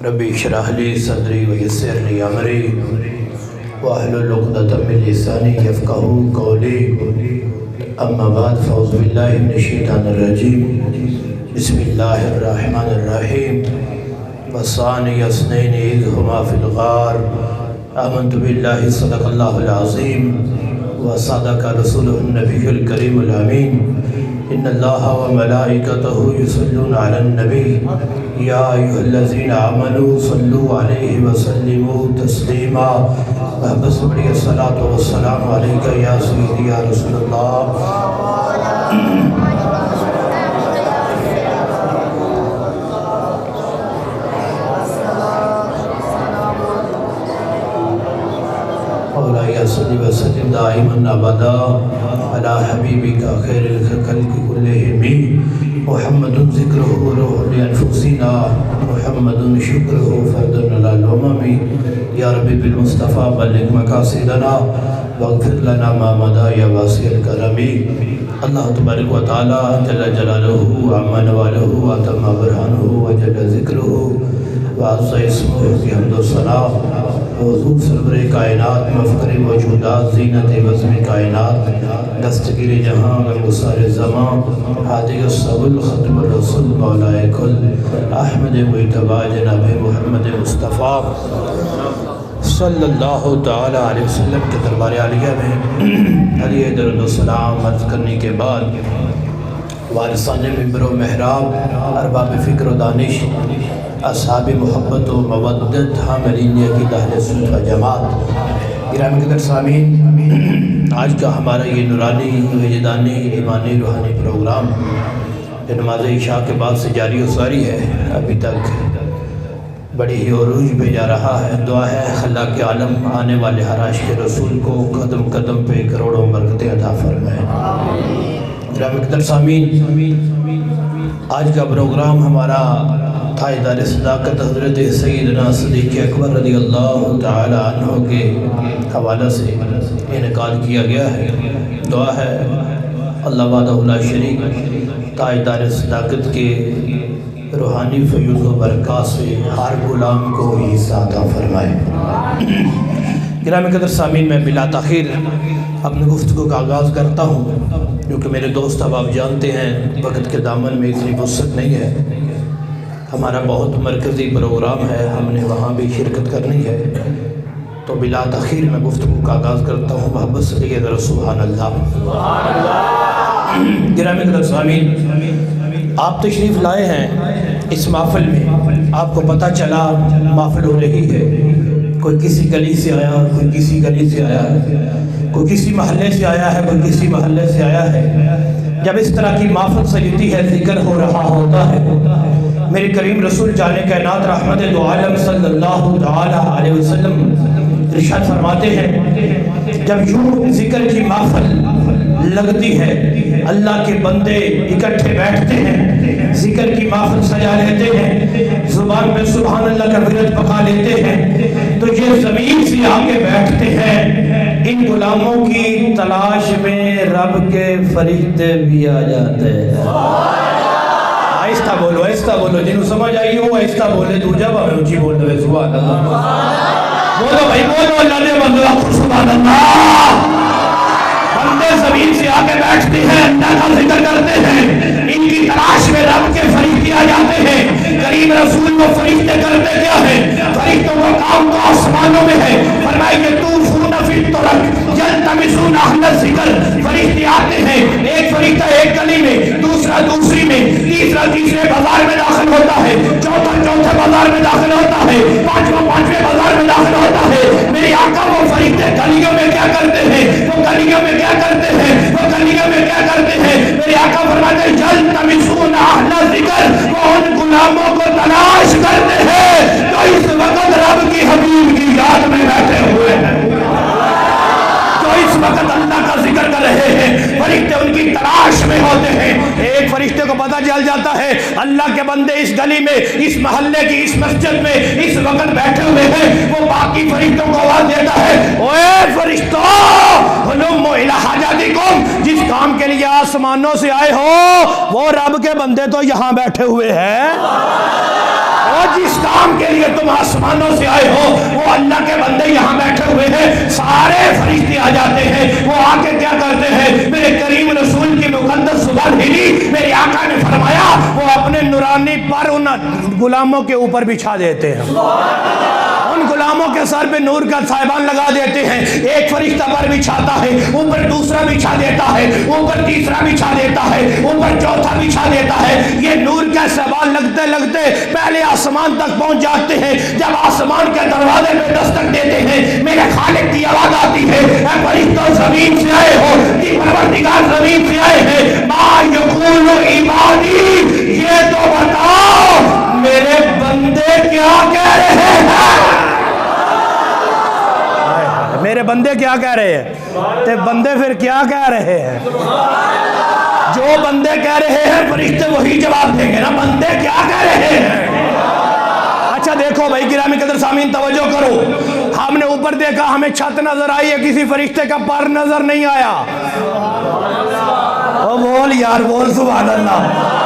ربی اشرح لی صدری ویسر لی امری واحلل عقدۃ من لسانی یفقہوا قولی اما بعد فاعوذ باللہ من الشیطان الرجیم بسم اللہ الرحمن الرحیم وثانی اثنین اذ ہما فی الغار آمنت باللہ صدق اللہ العظیم وصدق رسولہ النبی الکریم الامین ان اللہ وملائکتہ یصلون علی النبی یا ایھا الذین آمنوا صلوا علیہ وسلموا تسلیما بس بڑی الصلاۃ والسلام علیکہ یا سیدی یا رسول اللہ مولا صلی وسلم دائما ابدا علی حبیبک خیر الخلق کلہم محمد ذکرہ روح لانفسنا محمد شکرہ فرد علی الامم یا رب بالمصطفیٰ بلغ مقاصدنا واغفر لنا ما مضى یا واسع الکرم اللہ تبارک و تعالی جل جلالہ عما نوالہ واتم برہانہ وجل ذکرہ وعز اسمہ بحمد و ثنا حضور سرور کائنات مفخر موجودات زینت بزم کائنات دستگیر جہاں غسار زمان حادی الصبل ختم الرسول مولا کل احمد مجتبی جناب محمد مصطفیٰ صلی اللہ تعالی علیہ وسلم کے دربار عالیہ میں علیہ درود و سلام عرض کرنے کے بعد وارثان منبر و محراب ارباب فکر و دانش اصحاب محبت و مودت حاملین عقیدہ اہل سنت و جماعت گرامی قدر سامعین، آج کا ہمارا یہ نورانی وجدانی ایمانی روحانی پروگرام جو نماز عشاء کے بعد سے جاری و ساری ہے، ابھی تک بڑی ہی عروج پہ جا رہا ہے۔ دعا ہے خلاق عالم آنے والے حراش کے رسول کو قدم قدم پہ کروڑوں برکتیں عطا فرمائے۔ گرامی قدر سامعین، آج کا پروگرام ہمارا تاجدار صداقت حضرت سیدنا صدیق اکبر رضی اللہ تعالی عنہ کے حوالہ سے انعقاد کیا گیا ہے۔ دعا ہے اللہ وحدہ لا شریک تاجدار صداقت کے روحانی فیوز و برکات سے ہر غلام کو حصہ عطا فرمائے۔ گرامی قدر سامعین، میں بلا تاخیر اپنے گفتگو کا آغاز کرتا ہوں، کیونکہ میرے دوست اب آپ جانتے ہیں وقت کے دامن میں اتنی وسعت نہیں ہے۔ ہمارا بہت مرکزی پروگرام ہے، ہم نے وہاں بھی شرکت کرنی ہے، تو بلا تاخیر میں گفتگو کا آغاز کرتا ہوں۔ محبت سے لئے ذرا سبحان اللہ۔ گرامی قدر سامعین، آپ تشریف لائے ہیں اس محفل میں، آپ کو پتہ چلا محفل ہو رہی ہے، کوئی کسی گلی سے آیا، کوئی کسی گلی سے آیا ہے، کوئی کسی محلے سے آیا ہے، کوئی کسی محلے سے آیا ہے۔ جب اس طرح کی محفل سجتی ہے، ذکر ہو رہا ہوتا ہے، میرے کریم رسول جانے کائنات رحمت دو عالم صلی اللہ تعالی علیہ وسلم ارشاد فرماتے ہیں، جب یوں ذکر کی محفل لگتی ہے، اللہ کے بندے اکٹھے بیٹھتے ہیں، ذکر کی محفل سجا لیتے ہیں، زبان میں سبحان اللہ کا ورد پکا لیتے ہیں، تو یہ زمین سے آگے بیٹھتے ہیں، ان غلاموں کی تلاش میں رب کے فرشتے بھی آ جاتے ہیں۔ آہستہ بولو، جنہوں سمجھ آئی ہو آہستہ بولے، دو جب ہمیں اونچی بول دے سبحان اللہ۔ بولو بھائی بولو، اللہ نے بندہ سبحان اللہ۔ بندے زمین سے آگے بیٹھتے ہیں، اللہ کا ذکر کرتے ہیں، ان کی تلاش میں رب کے فرشتے آ جاتے ہیں۔ کریم رسول کو فرشتے کرتے کیا ہے؟ فرشتوں کا کام تو آسمانوں میں ہے، فرمائے کہ طوفون فی الطرق یلتمسون اہل الذکر، فرشتے آتے ہیں، ایک فرشتہ ایک گلی میں، دوسرا دوسری میں، تیسرا تیسرے بازار میں داخل ہوتا ہے، چوتھا چوتھے بازار میں داخل ہوتا ہے، پانچواں پانچویں بازار میں داخل ہوتا ہے۔ میرے آقا وہ فرشتے گلیوں میں کیا کرتے ہیں؟ وہ گلیوں میں کیا کرتے ہیں؟ وہ گلیوں میں کیا کرتے ہیں؟ میرے آقا فرماتے ہیں یلتمسون اہل الذکر، وہ ان غلاموں کو تلاش کرتے ہیں جو اس وقت رب کی حبیب کی یاد میں بیٹھے ہوئے ہیں، جو اس وقت اللہ کا ذکر کر رہے ہیں۔ فرشتے ان کی تلاش میں ہوتے ہیں۔ ایک فرشتے کو پتہ چل جاتا ہے اللہ کے بندے اس گلی میں، اس محلے کی اس مسجد میں اس وقت بیٹھے ہوئے ہیں، وہ باقی فرشتوں کو آواز دیتا ہے، اوے فرشتوں ہلموا الی حاجاتکم، جس کام کے لیے آسمانوں سے آئے ہو وہ رب کے بندے تو یہاں بیٹھے ہوئے ہیں۔ کہ تم آسمانوں سے آئے ہو، وہ اللہ کے بندے یہاں بیٹھے ہوئے ہیں، سارے فرشتے آ جاتے ہیں، وہ آ کے کیا کرتے ہیں؟ میرے کریم رسول کی مقدس زبان ہلی، میرے آقا نے فرمایا وہ اپنے نورانی پر ان غلاموں کے اوپر بچھا دیتے ہیں، ان غلاموں کے سر پہ نور کا صاحبان لگا دیتے ہیں، ایک فرشتہ پر بچھاتا ہے، اوپر دوسرا بچھا دیتا ہے، اوپر تیسرا بچھا دیتا ہے، اوپر چوتھا بچھا دیتا ہے، یہ نور کا صاحبان لگتے لگتے پہلے آسمان تک پہنچ جاتے ہیں، جب آسمان کے دروازے پہ دستک دیتے ہیں میرے خالق کی آواز آتی ہے، اے فرشتوں زمین سے آئے ہو، کہ پروردگار زمین سے آئے ہیں، ما یقول عبادی، یہ تو بتاؤ میرے بندے کیا کہہ رہے ہیں، میرے بندے کیا کہہ رہے ہیں؟ تے بندے پھر کیا کہہ رہے ہیں؟ جو بندے کہہ رہے ہیں فرشتے وہی جواب دیں گے نا، بندے کیا کہہ رہے ہیں؟ اچھا دیکھو بھائی گرامی قدر سامعین توجہ کرو، ہم نے اوپر دیکھا ہمیں چھت نظر آئی ہے، کسی فرشتے کا پر نظر نہیں آیا، او بول یار بول سبحان اللہ،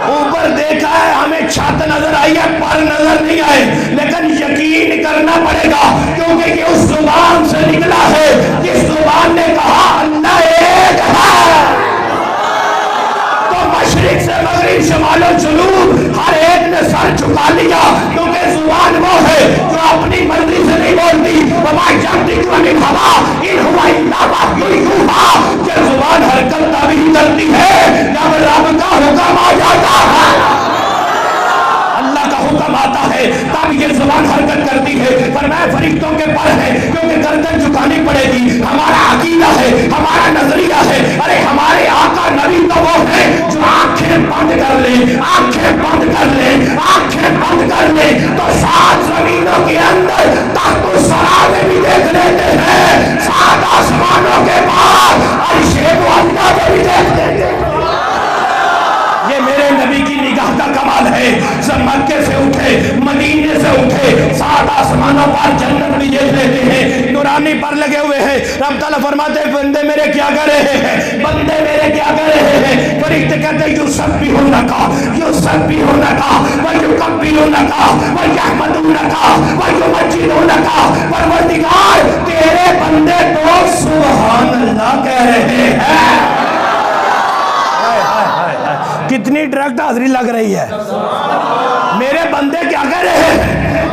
اوپر دیکھا ہے ہمیں چھت نظر آئی ہے، پر نظر نہیں آئے، لیکن یقین کرنا پڑے گا کیونکہ یہ اس زبان سے نکلا ہے جس زبان نے کہا اللہ ایک ہے، تو مشرق سے مغرب شمال و جنوب ہر ایک نے سر جھکا لیا، کیونکہ زبان وہ ہے جو اپنی مرضی سے نہیں بولتی، وما ينطق عن الهوى ان هو الا وحی یوحی، کہ زبان حرکت تبھی کرتی ہے جب رب کا حکم آ جاتا ہے، اللہ کا حکم آتا ہے تب یہ زبان حرکت کرتی ہے، فرمایا فرشتوں کے پر ہے کیونکہ گردن جھکانی پڑے گی، ہمارا عقیدہ ہے، ہمارا نظریہ ہے، ارے ہمارے آقا نبی تو وہ ہے جو آنکھیں بند کر لیں، آنکھیں بند کر لیں، آنکھیں بند کر لیں تو 7 زمینوں کے اندر تحت الثری میں بھی دیکھ لیتے ہیں، 7 آسمانوں کے بعد عرش معلیٰ میں بھی دیکھ لیتے ہیں، یہ میرے نبی کی نگاہ کا کمال ہے، سب مکے سے اٹھے مدینے سے اٹھے 7 آسمانوں پر جنت بھی دیکھ لیتے ہیں، نورانی پر لگے ہوئے ہیں، رب تعالیٰ فرماتے ہیں بندے میرے کیا کر رہے ہیں، بندے میرے کیا کر رہے ہیں، فرشتے کہتے ہیں یسبحونک ویکبرونک ویحمدونک ویمجدونک، پروردگار تیرے بندے تو سبحان اللہ کہہ رہے ہیں، کتنی ڈائریکٹ حاضری لگ رہی ہے، میرے بندے کیا کہہ رہے ہیں،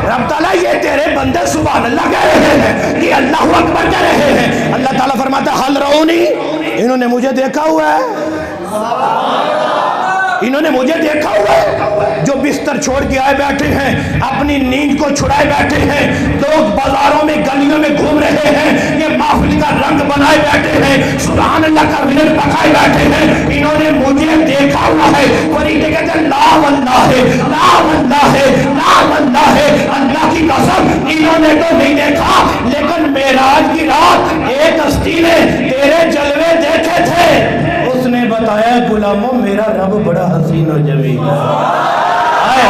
رب تعالیٰ یہ تیرے بندے سبحان اللہ کہہ رہے ہیں، یہ اللہ اکبر کہہ رہے ہیں، اللہ تعالیٰ فرماتا ہے حل رونی، انہوں نے مجھے دیکھا ہوا ہے، انہوں نے مجھے دیکھا ہوا ہے، جو بستر چھوڑ کے آئے بیٹھے ہیں، اپنی نیند کو چھڑائے بیٹھے ہیں، لوگ بازاروں میں گلیوں میں گھوم رہے ہیں، یہ محفل کا رنگ بنائے بیٹھے ہیں، سبحان اللہ کا ورد پکائے بیٹھے ہیں، انہوں نے مجھے دیکھا ہوا ہے، فرشتے کہتے ہیں لا واللہ ہے، لا واللہ ہے، لا واللہ ہے، اللہ کی قسم انہوں نے تو نہیں دیکھا، لیکن معراج کی رات ایک ہستی نے تیرے جلوے دیکھے تھے، اس نے بتایا غلاموں میرا رب بڑا حسین و جمیل ہے،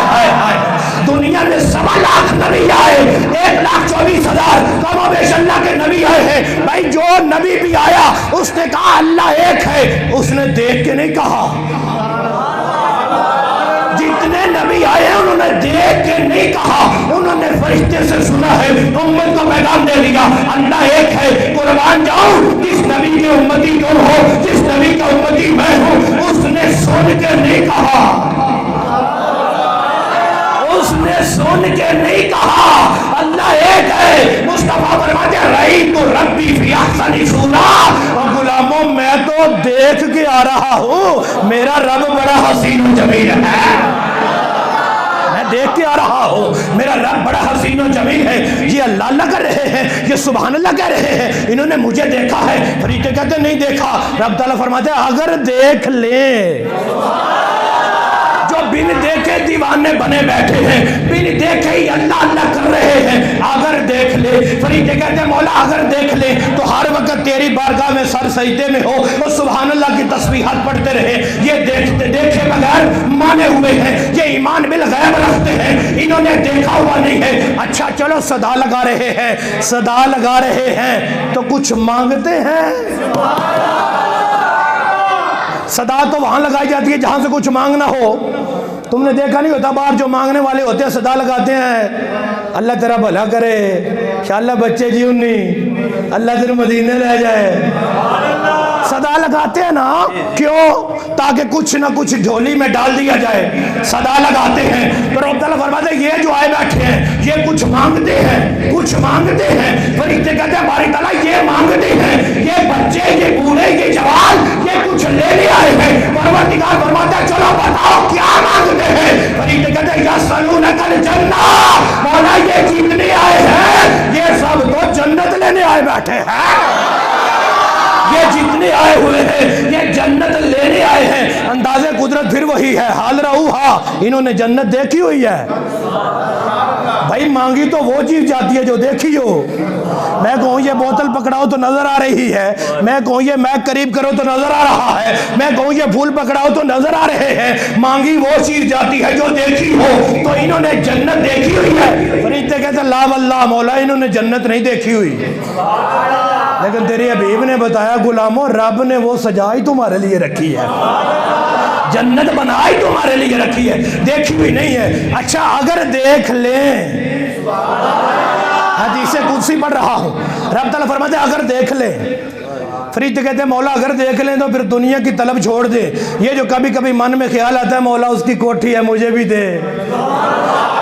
دنیا میں 1.25 لاکھ نبی آئے، 1,24,000 کم و بیش اللہ کے نبی آئے ہیں، بھائی جو نبی بھی آیا اس نے کہا اللہ ایک ہے، اس نے دیکھ کے نہیں کہا، جتنے نبی آئے ہیں انہوں نے دیکھ کے نہیں کہا، انہوں نے فرشتے سے سنا ہے، امت کو پیغام دے دیا اللہ ایک ہے، قربان جاؤں جس نبی کے امتی تم ہو، جس نبی کا امتی میں ہوں، اس نے سن کے نہیں کہا، اس نے سن کے نہیں کہا اللہ ایک ہے، مصطفیٰ فرماتے ہیں رأیت ربی فی احسن صورۃ، اور غلاموں میں تو دیکھ کے آ رہا ہوں میرا رب بڑا حسین و جمیل ہے، میں دیکھ کے آ رہا ہوں میرا رب بڑا حسین و جمیل ہے، یہ اللہ اللہ کر رہے ہیں، یہ سبحان اللہ کہہ رہے ہیں، انہوں نے مجھے دیکھا ہے، فرشتے کہتے نہیں دیکھا، رب تعالیٰ فرماتے ہیں اگر دیکھ لیں، جو بن دیکھے دیوانے بنے بیٹھے ہیں، بن دیکھے ہی اللہ اللہ کر رہے ہیں، اگر دیکھ لے، فرشتے کہتے ہیں مولا اگر دیکھ لے تو ہر وقت تیری بارگاہ میں سر سجدے میں ہو اور سبحان اللہ کی تسبیحات پڑھتے رہے، یہ دیکھے بغیر مانے ہوئے ہیں، یہ ایمان بالغیب رکھتے ہیں، انہوں نے دیکھا ہوا نہیں ہے، اچھا چلو صدا لگا رہے ہیں، صدا لگا رہے ہیں تو کچھ مانگتے ہیں، صدا تو وہاں لگائی جاتی ہے جہاں سے کچھ مانگنا ہو، تو تم نے دیکھا نہیں ہوتا باہر جو مانگنے والے ہوتے ہیں صدا لگاتے ہیں اللہ تیرا بھلا کرے انشاءاللہ بچے جیوں نہیں اللہ تیرے مدینے لے جائے صدا لگاتے ہیں نا کیوں تاکہ کچھ نہ کچھ جھولی میں ڈال دیا جائے صدا لگاتے ہیں تو رب تعالیٰ فرماتے ہیں یہ جو آئے بیٹھے ہیں یہ کچھ مانگتے ہیں فرشتے کہتے ہیں باری تعالیٰ یہ مانگتے ہیں یہ بچے یہ بوڑھے یہ جوان یہ کچھ لینے آئے ہیں پروردگار فرماتا ہے چلو بتاؤ کیا مانگتے ہیں فرشتے کہتے ہیں یسألونک الجنہ مولا یہ جتنے آئے ہیں یہ سب تو جنت لینے آئے بیٹھے ہیں یہ جتنے آئے ہوئے ہیں یہ جنت لینے آئے ہیں انداز قدرت پھر وہی ہے حال رہا انہوں نے جنت دیکھی ہوئی ہے بھائی مانگی تو وہ چیز جاتی ہے جو دیکھی ہو میں کہوں یہ بوتل پکڑاؤ تو نظر آ رہی ہے میں کہوں یہ میک قریب کرو تو نظر آ رہا ہے میں کہوں یہ پھول پکڑاؤ تو نظر آ رہے ہیں مانگی وہ چیز جاتی ہے جو دیکھی ہو تو انہوں نے جنت دیکھی ہوئی ہے فرشتے کہتے ہیں لا واللہ مولا انہوں نے جنت نہیں دیکھی ہوئی لیکن تیرے حبیب نے بتایا غلاموں رب نے وہ سجائی تمہارے لیے رکھی ہے جنت بنائی تمہارے لیے رکھی ہے دیکھی ہوئی نہیں ہے اچھا اگر دیکھ لیں حدیث قدسی پڑھ رہا ہوں رب تعالیٰ فرماتے ہیں اگر دیکھ لیں فرشتے کہتے ہیں مولا اگر دیکھ لیں تو پھر دنیا کی طلب چھوڑ دے یہ جو کبھی کبھی من میں خیال آتا ہے مولا اس کی کوٹھی ہے مجھے بھی دے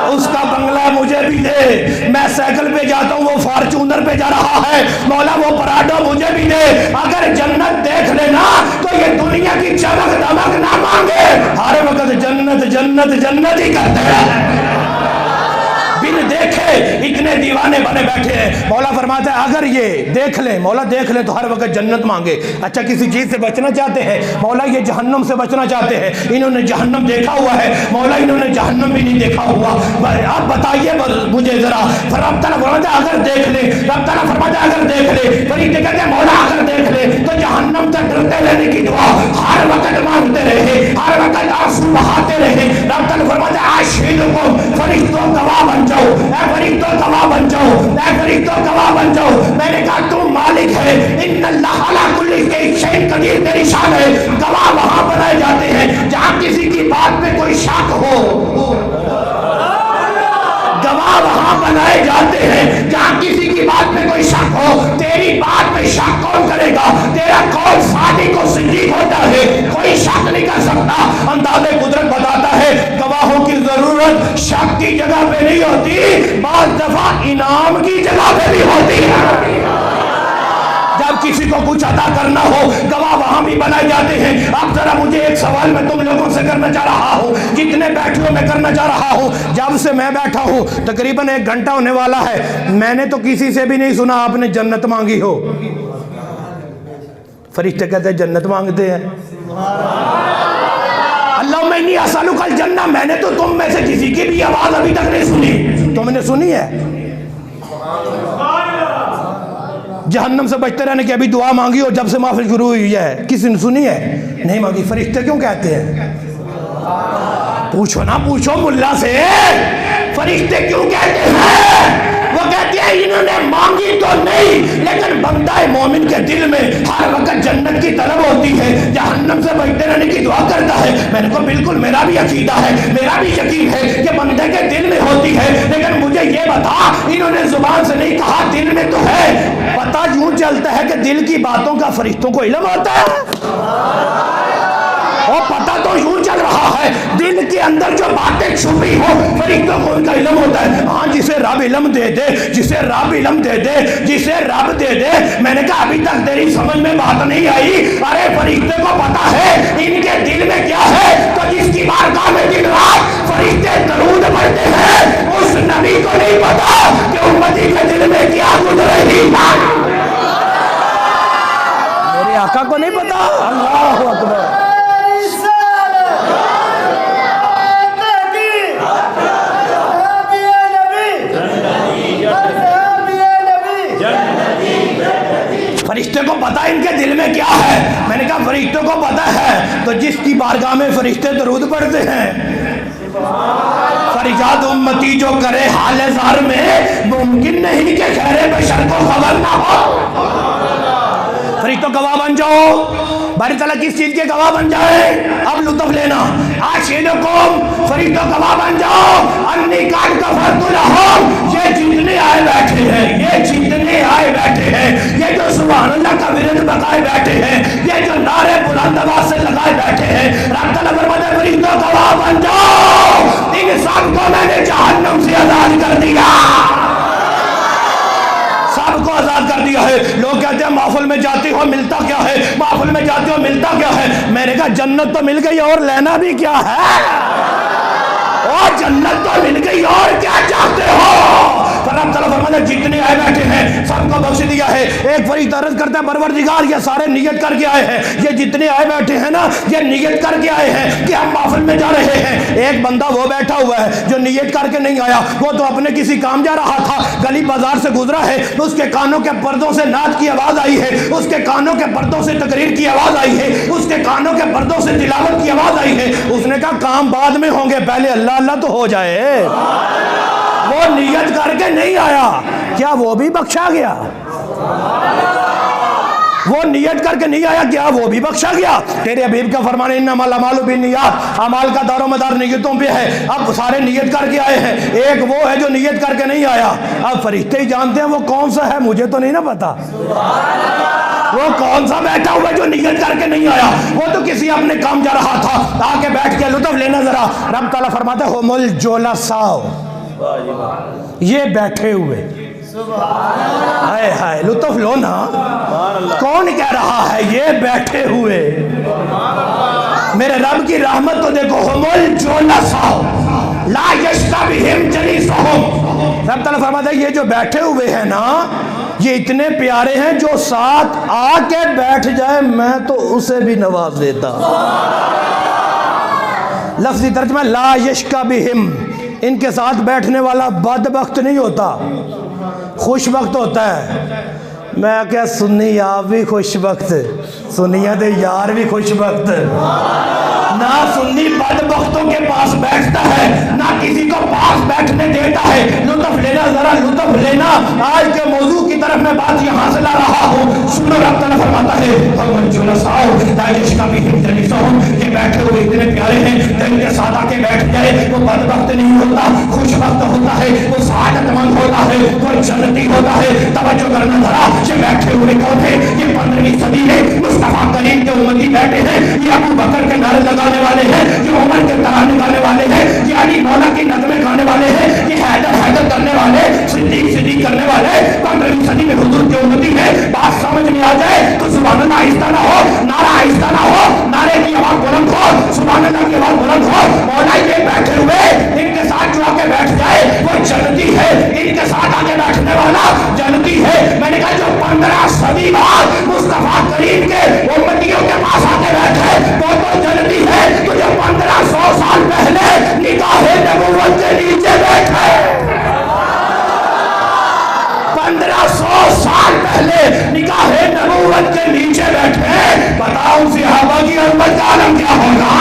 اس کا بنگلہ مجھے بھی دے میں سائیکل پہ جاتا ہوں وہ فارچونر پہ جا رہا ہے مولا وہ پراڈو مجھے بھی دے اگر جنت دیکھ لینا تو یہ دنیا کی چمک دمک نہ مانگے ہر وقت جنت جنت جنت ہی کرتے ہیں بن دیکھے اتنے دیوانے بنے بیٹھے ہیں مولا فرماتا ہے اگر یہ دیکھ لیں مولا دیکھ لیں تو ہر وقت جنت مانگے اچھا کسی چیز سے بچنا چاہتے ہیں مولا یہ جہنم سے بچنا چاہتے ہیں انہوں نے جہنم دیکھا ہوا ہے مولا انہوں نے جہنم بھی نہیں دیکھا ہوا آپ بتائیے مجھے ذرا رب تعالیٰ فرماتا ہے اگر دیکھ لیں رب تعالیٰ فرماتا ہے اگر دیکھ لیں فرشتے کہتے ہیں مولا اگر دیکھ لیں تو جہنم سے ڈرتے رہنے کی دعا ہر وقت مانگتے رہے ہر وقت آنسو بہاتے رہے رب تعالیٰ فرماتا ہے عاشقکم فرشتوں گواہ بن اے فرشتوں گواہ بن جاؤ اے فرشتوں گواہ بن جاؤ میں نے کہا تم مالک ہے ان اللہ علی کل شیء قدیر تیری شان ہے گواہ وہاں بنائے جاتے ہیں جہاں کسی کی بات پہ کوئی شک ہو گواہ وہاں بنائے جاتے ہیں جہاں کسی کی بات پہ کوئی شک ہو تیری بات پہ شک کون کرے گا تیرا قول صادق و صدیق ہوتا ہے کوئی شک نہیں کر سکتا انداز قدرت بتاتا ہے گواہوں کی ضرورت شک کی جگہ پہ نہیں ہوتی بعض دفعہ انعام کی جگہ پہ بھی ہوتی ہے جب کسی کو کچھ عطا کرنا ہو گواہ وہاں بھی بنائے جاتے ہیں اب ذرا مجھے ایک سوال میں تم لوگوں سے کرنا چاہ رہا ہوں جتنے بیٹھے ہو میں کرنا چاہ رہا ہوں جب سے میں بیٹھا ہوں تقریباً 1 گھنٹہ ہونے والا ہے میں نے تو کسی سے بھی نہیں سنا آپ نے جنت مانگی ہو فرشتے کہتے ہیں جنت مانگتے ہیں اللہم انی اسألک الجنہ میں نے تو تم میں سے کسی کی بھی آواز ابھی تک نہیں سنی تم نے سنی ہے جہنم سے بچتے رہنے کی ابھی دعا مانگی اور جب سے محفل شروع ہوئی ہے کسی نے سنی ہے نہیں مانگی فرشتے کیوں کہتے ہیں پوچھو نہ پوچھو ملا سے فرشتے کیوں کہتے ہیں وہ کہتے ہیں انہوں نے مانگی تو نہیں لیکن بندہ مومن کے دل میں ہر وقت جنت کی طلب ہوتی ہے جہنم سے بچتے رہنے کی دعا کرتا ہے میں نے کہا بالکل میرا بھی عقیدہ ہے میرا بھی یقین ہے کہ بندے کے دل میں ہوتی ہے لیکن مجھے یہ بتا انہوں نے زبان سے نہیں کہا دل میں تو ہے پتہ یوں چلتا ہے کہ دل کی باتوں کا فرشتوں کو علم ہوتا ہے اور پتہ تو یوں چل رہا ہے دل کے اندر جو باتیں چھپی ہو فرشتوں کو ان کا علم ہوتا ہے ہاں جسے رب علم دے دے جسے رب علم دے دے جسے رب دے دے میں نے کہا ابھی تک تیری سمجھ میں بات نہیں آئی ارے فرشتے کو پتا ہے ان کے دل میں کیا ہے تو جس کی بارگاہ میں دن رات فرشتے درود پڑھتے ہیں اس نبی کو نہیں پتا کہ امتی کے دل میں کیا گزر رہی ہے میرے آقا کو نہیں پتا اللہ اکبر فرشتے کو پتا ان کے دل میں کیا ہے میں نے کہا فرشتوں کو پتا ہے تو جس کی بارگاہ میں فرشتے درود پڑھتے ہیں فریاد امتی جو کرے حال زار میں ممکن نہیں کہ خیر بشر کو خبر نہ ہو فرشتوں گواہ بن جاؤ باری تعالیٰ کس چیز کے گواہ بن جائے؟ اب لطف لینا. آشیدکم فرشتوں گواہ بن جاؤ انی قد غفرت لہم. یہ جتنے آئے بیٹھے ہیں، یہ جتنے آئے بیٹھے ہیں، یہ جو سبحان اللہ کا ورد بقائے بیٹھے ہیں، یہ جو نعرے بلند آواز سے لگائے بیٹھے ہیں، رب تعالیٰ فرماتا ہے فرشتوں گواہ بن جاؤ ان سب کو میں نے جہنم سے آزاد کر دیا. سب کو آزاد کر دیا ہے. لوگ کہتے ہیں محفل میں جاتی ہو ملتا کیا ہے، محفل میں جاتی ہو ملتا کیا ہے. میں نے کہا جنت تو مل گئی اور لینا بھی کیا ہے. اور جنت تو مل گئی اور کیا چاہتے ہو. رب تعالیٰ فرماتا ہے جتنے آئے بیٹھے ہیں سب کو بخش دیا ہے. ایک فرشتہ عرض کرتا ہے پروردگار یہ سارے نیت کر کے آئے ہیں، یہ جتنے آئے بیٹھے ہیں نا یہ نیت کر کے آئے ہیں کہ ہم محفل میں جا رہے ہیں. ایک بندہ وہ بیٹھا ہوا ہے جو نیت کر کے نہیں آیا، وہ تو اپنے کسی کام جا رہا تھا، گلی بازار سے گزرا ہے تو اس کے کانوں کے پردوں سے نعت کی آواز آئی ہے، اس کے کانوں کے پردوں سے تقریر کی آواز آئی ہے، اس کے کانوں کے پردوں سے تلاوت کی آواز آئی ہے. اس نے کہا کام بعد میں ہوں گے، پہلے اللہ اللہ تو ہو جائے. وہ نیت کر کے نہیں آیا، کیا وہ بھی بخشا گیا؟ وہ نیت کر کے نہیں آیا، کیا وہ بھی بخشا گیا؟ تیرے حبیب کا فرمان ہے انما الاعمال بالنیات، اعمال کا دار و مدار نیتوں پہ ہے. اب سارے نیت کر کے آئے ہیں، ایک وہ ہے جو نیت کر کے نہیں آیا. اب فرشتے ہی جانتے ہیں وہ کون سا ہے، مجھے تو نہیں نا پتا وہ کون سا بیٹھا ہوا ہے جو نیت کر کے نہیں آیا. وہ تو کسی اپنے کام جا رہا تھا، آ کے بیٹھ کے لطف لینا ذرا. رب تعالیٰ فرماتا ہے ہم الجلساء، یہ بیٹھے ہوئے. ہائے ہائے لطف لو نا. کون کہہ رہا ہے یہ بیٹھے ہوئے؟ میرے رب کی رحمت تو دیکھو. ہم الجلساء لا یشتبہم جلیسہم. رب تعالیٰ فرماتا ہے یہ جو بیٹھے ہوئے ہیں نا یہ اتنے پیارے ہیں، جو ساتھ آ کے بیٹھ جائے میں تو اسے بھی نواز دیتا. لفظی ترجمہ لا یشتبہم، ان کے ساتھ بیٹھنے والا بدبخت نہیں ہوتا، خوش بخت ہوتا ہے. میں کیا سنی آپ بھی خوش بخت، سنیت یار بھی خوش بخت. نہ سنی بدبختوں کے پاس بیٹھتا ہے، نہ کسی کو پاس بیٹھنے دیتا ہے. لطف لینا ذرا لطف لینا. آج کے موضوع کی طرف میں بات یہاں سے لا رہا ہوں. سنو رب تعالیٰ فرماتا ہے ہم الجلساء لا یشتبہم جلیسہم، یہ بیٹھے ہوئے اتنے پیارے ہیں کہ ان کے ساتھ آ کے بیٹھ جائے وہ بدبخت نہیں ہوتا، خوش بخت ہوتا ہے، وہ سعادت مند ہوتا ہے، وہ جنتی ہوتا ہے. توجہ کرنا ذرا. یہ بیٹھے ہوئے کون ہیں؟ یہ 15ویں صدی میں مصطفیٰ کریم کے امتی بیٹھے ہیں. یہ ابو بکر کے نعرے لگانے والے ہیں، یہ عمر کے ترانے گانے والے ہیں، یہ علی مولا کی نغمے گانے والے ہیں، یہ حیدر حیدر کرنے والے، صدیق صدیق کرنے والے 15ویں صدی میں حضور کے امتی ہیں. بات سمجھ میں آ جائے تو سبحان اللہ آہستہ نہ ہو، نعرہ آہستہ نہ ہو، نعرے کی آواز بلند ہو، سبحان اللہ کی آواز بلند ہو. مولا یہ بیٹھے ہوئے ان کے ساتھ جو آ کے بیٹھ جائے وہ جنتی ہے، ان کے ساتھ آ کے بیٹھنے والا جنتی ہے. میں نے کہا جو 15 صدی بعد مصطفیٰ کریم کے امتیوں کے پاس آ کے بیٹھے وہ تو جنتی ہے. تو جو 1500 سال پہلے نکاح نبوت کے نیچے بیٹھے، 1500 سال پہلے نکاح نبوت کے نیچے بیٹھے، بتاؤں صحابہ کی عظمت کا عالم کیا ہوگا.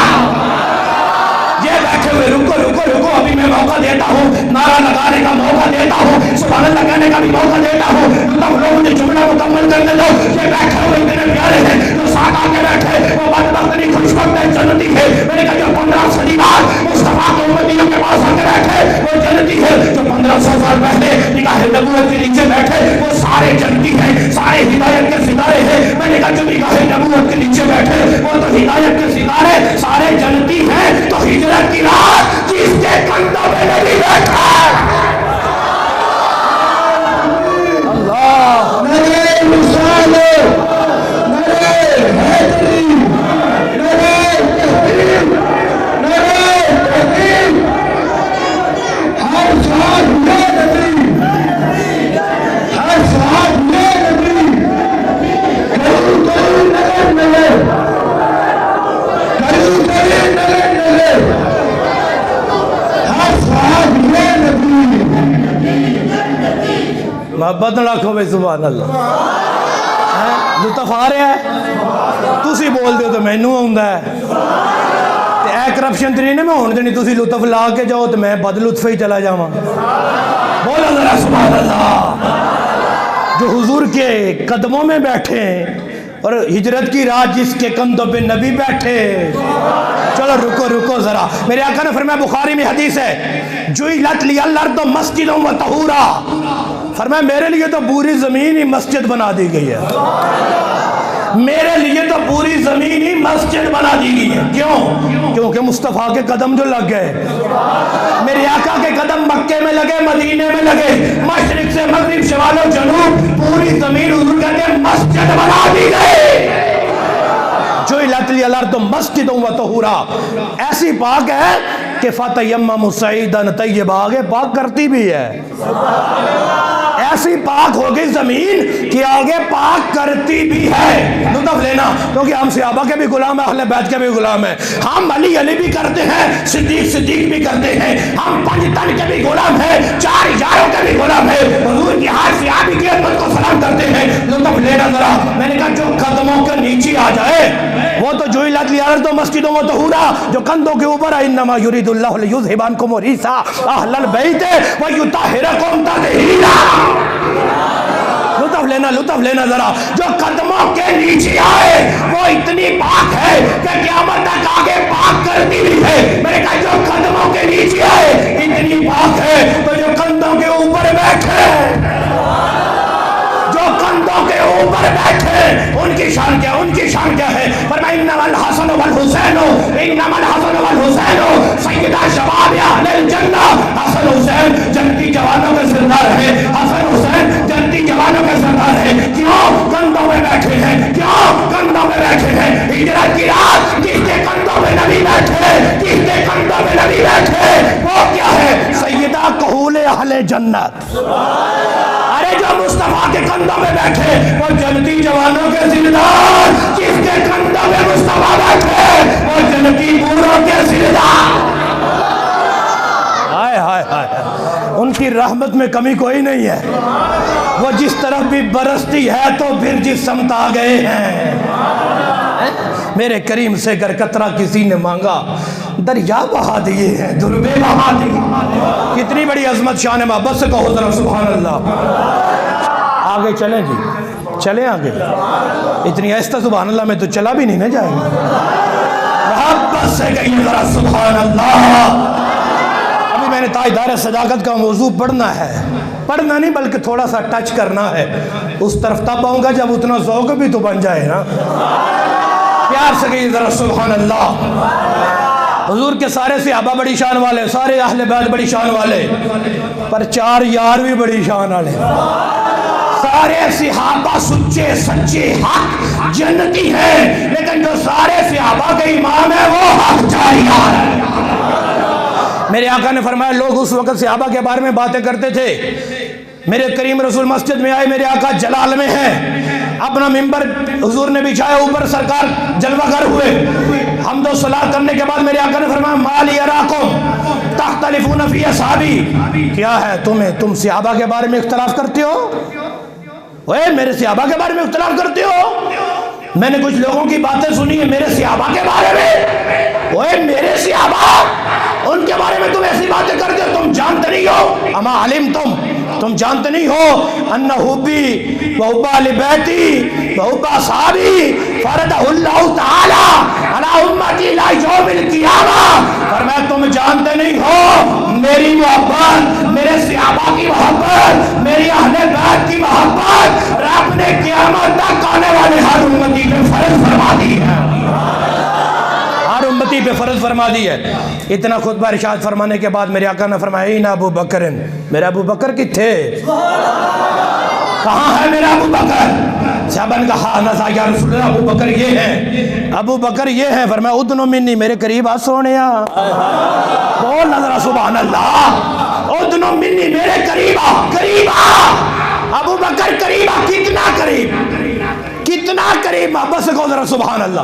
یہ بیٹھے ہوئے رکو رکو رکو، ابھی میں موقع دیتا ہوں، نعرہ لگانے کا موقع دیتا ہوں، سبحان اللہ کہنے کا بھی موقع دیتا ہوں. تم لوگ مجھے جملہ مکمل کرنے دو. یہ بیٹھے ہوئے اتنے پیارے ہیں، جو ساتھ آ کے بیٹھے وہ بدبخت نہیں، خوش بخت ہے، جنتی ہے. میں نے کہا جو 15 صدی بعد مصطفیٰ کے امتیوں کے پاس آ کے بیٹھے وہ جنتی ہے. جو 1500 سال پہلے نکاح نبوت کے نیچے بیٹھے وہ سارے جنتی ہیں، سارے ہدایت کے ستارے ہیں. میں نے کہا جو نکاح نبوت کے نیچے بیٹھے وہ تو ہدایت کے ستارے سارے جنتی ہیں. تو ہجرت کی رات جس کے کندھوں پہ نبی بیٹھا اللہ میرے مثال میرے حیدری میرے تحقیق میرے تحقیق ہر ساتھ میں نبی، ہر ساتھ میں نبی، کریم کریم نگر نگر، کریم کریم نگر نگر، ہر ساتھ میں نبی. محبت نہ رکھو بھائی. سبحان اللہ. لطف آ رہا ہے؟ تسی بول دے تو مینوں آوندا ہے. اے کرپشن تے نہیں میں ہون دینی. تسی لطف لا کے جاؤ تو میں بد لطف ہی چلا جاواں. بولو ذرا سبحان اللہ. جو حضور کے قدموں میں بیٹھے ہیں اور ہجرت کی رات جس کے کندھوں پہ نبی بیٹھے. چلو رکو ذرا. میرے آقا نے فرمایا, بخاری میں حدیث ہے, جعلت لی الارض مسجدا وطہورا, فرمایا میرے لیے تو پوری زمین ہی مسجد بنا دی گئی ہے. میرے لیے تو پوری زمین ہی مسجد بنا دی گئی ہے. کیوں؟ کیونکہ مصطفیٰ کے قدم جو لگ گئے, میرے آقا کے قدم مکے میں لگے, مدینے میں لگے, مشرق سے مغرب, شمال و جنوب, پوری زمین حضور کہتے ہیں مسجد بنا دی گئی. جعلت لی الارض مسجدا وطہورا, ایسی پاک ہے کہ فتیمموا صعیدا طیبا, آگے پاک کرتی بھی ہے. ایسی پاک ہو گئی زمین کہ آگے پاک کرتی بھی ہے. لطف لینا, کیونکہ ہم صحابہ کے بھی غلام ہیں, اہل بیت کے بھی غلام ہیں. ہم علی بھی کرتے ہیں, صدیق بھی کرتے ہیں. ہم پنجتن کے بھی غلام ہیں, 4 یاروں کے بھی غلام ہیں. حضور کی ہر صحابی کی عظمت کو سلام کرتے ہیں. لطف لینا ذرا. میں نے کہا جو قدموں کے نیچے آ جائے وہ تو جعلت لی الارض مسجدا وطہورا, جو کندھوں کے اوپر ہے, انما یرید اللہ لیذھب عنکم الرجس اہل البیت ویطہرکم تطہیرا. لطف لینا ذرا. جو قدموں کے نیچے آئے وہ اتنی پاک ہے کہ قیامت تک آگے پاک کرتی بھی ہے. میں نے کہا جو قدموں کے نیچے آئے اتنی پاک ہے, تو جو کندھوں کے اوپر بیٹھے, جو کندھوں کے اوپر بیٹھے, ان کی شان کیا, ان کی شان کیا ہے. فرمایا انما الحسن والحسین, انما الحسن والحسین سیدا شباب اہل الجنہ. حسن حسین جنتی جوانوں کے سردار ہیں, حسن حسین جنتی جوانوں کے سردار ہیں. کیوں؟ کندھوں میں بیٹھے ہیں. کیوں کندھوں میں بیٹھے ہیں؟ ہجرت کی رات جس کے کندھوں میں نبی بیٹھے, جس کے کندھوں میں نبی بیٹھے, وہ کیا ہے؟ سیدہ کہول اہل جنت. ارے جو مصطفیٰ کے کندھوں میں بیٹھے وہ جنتی جوانوں کے سردار, جس کے کندھوں میں مصطفیٰ بیٹھے وہ جنتی پوروں کے سردار. ہائے ہائے ہائے, ان کی رحمت میں کمی کوئی نہیں ہے. وہ جس طرف بھی برستی ہے تو پھر جس سمت آ گئے ہیں. میرے کریم سے گر قطرہ کسی نے مانگا, دریا بہا دیے ہیں, دربے بہا دیے. کتنی بڑی عظمت شان ہے. محبت سے کہو ذرا سبحان اللہ. آگے چلیں جی, چلیں آگے. اتنی آہستہ سبحان اللہ میں تو چلا بھی نہیں نہ جائے گا. محبت سے کہیے ذرا سبحان اللہ. ابھی میں نے تاجدار صداقت کا موضوع پڑھنا ہے, پڑھنا نہیں بلکہ تھوڑا سا ٹچ کرنا ہے. اس طرف تب آؤں گا جب اتنا ذوق بھی تو بن جائے نا. پیار سے کہیے ذرا سبحان اللہ. حضور کے سارے صحابہ بڑی شان والے, سارے اہل بیت بڑی شان والے, پر 4 یار بھی بڑی شان والے. سارے صحابہ سچے سچے حق جنتی ہیں, لیکن جو سارے صحابہ کے امام ہیں وہ حق 4 یار ہیں. میرے آقا نے فرمایا لوگ اس وقت صحابہ کے بارے میں باتیں کرتے تھے. میرے کریم رسول مسجد میں آئے, میرے آقا جلال میں ہیں, اپنا ممبر حضور نے بچھایا, اوپر سرکار جلوہ گر ہوئے. حمد و ثنا کرنے کے بعد میرے آقا نے فرمایا ما لی اراکم تختلفون فی اصحابی, کیا ہے تم صحابہ کے بارے میں اختلاف کرتے ہو؟ اوے میرے صحابہ کے بارے میں اختلاف کرتے ہو؟ میں نے کچھ لوگوں کی باتیں سنی ہیں میرے صحابہ کے بارے میں. اوے میرے صحابہ, ان کے بارے میں تم ایسی باتیں کرتے ہو, تم جانتے نہیں ہو. اما علم تم جانتے نہیں ہو ان حبی و حب اہل بیتی و حب اصحابی فرضہ اللہ تعالی علی امتی الی یوم القیامہ. فرمایا تم جانتے نہیں ہو میری محبت, میرے صحابہ کی محبت, میری اہل بیت کی محبت رب نے قیامت تک آنے والے ہر امتی پہ فرض فرما دی ہے. ہر امتی پہ فرض فرما دی ہے. اتنا خطبہ ارشاد فرمانے کے بعد میرے آقا نے فرمایا این ابو بکر, میرا ابو بکر کتھے, کہاں ہے میرا ابو بکر؟ صحابہ نے کہا نسا یا رسول اللہ ابو بکر یہ ہیں, ابو بکر یہ ہیں. فرمایا ادنو منی, میرے قریب آ سونیا. بول نظر سبحان اللہ. ادنو منی, میرے قریب آ, قریب آ. ابو بکر قریب آ, کتنا قریب, کتنا قریب. محبت سے کہو ذرا سبحان اللہ.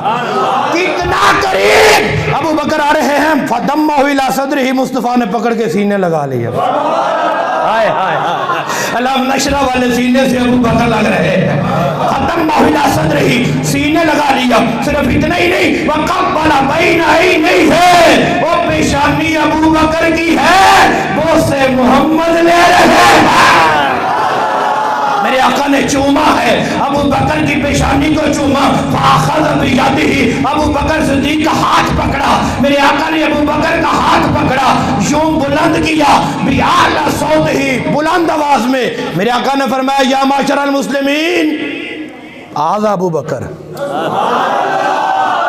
کتنا قریب. ابو بکر آ رہے ہیں, فدمہ الی صدرہ, مصطفیٰ نے پکڑ کے سینے لگا لیا. ہائے ہائے ہائے, علم نشرہ والے سینے سے ابو بکر لگ رہے ہیں. فدمہ الی صدرہ, سینے لگا لیا. صرف اتنا ہی نہیں, وقبل بین عینیہ, وہ پیشانی ابو بکر کی ہے, وہ سے محمد لے رہے ہیں. میرے آقا نے چوما ہے، ابو بکر کی پیشانی کو چوما، فاخذ بیدہ، ابو بکر صدیق کا ہاتھ پکڑا، میرے آقا نے ابو بکر کا ہاتھ پکڑا، یوں بلند کیا، بِأَعْلَى صَوْتِهِ، بلند آواز میں میرے آقا نے فرمایا یا معاشر المسلمین، آذا ابو بکر،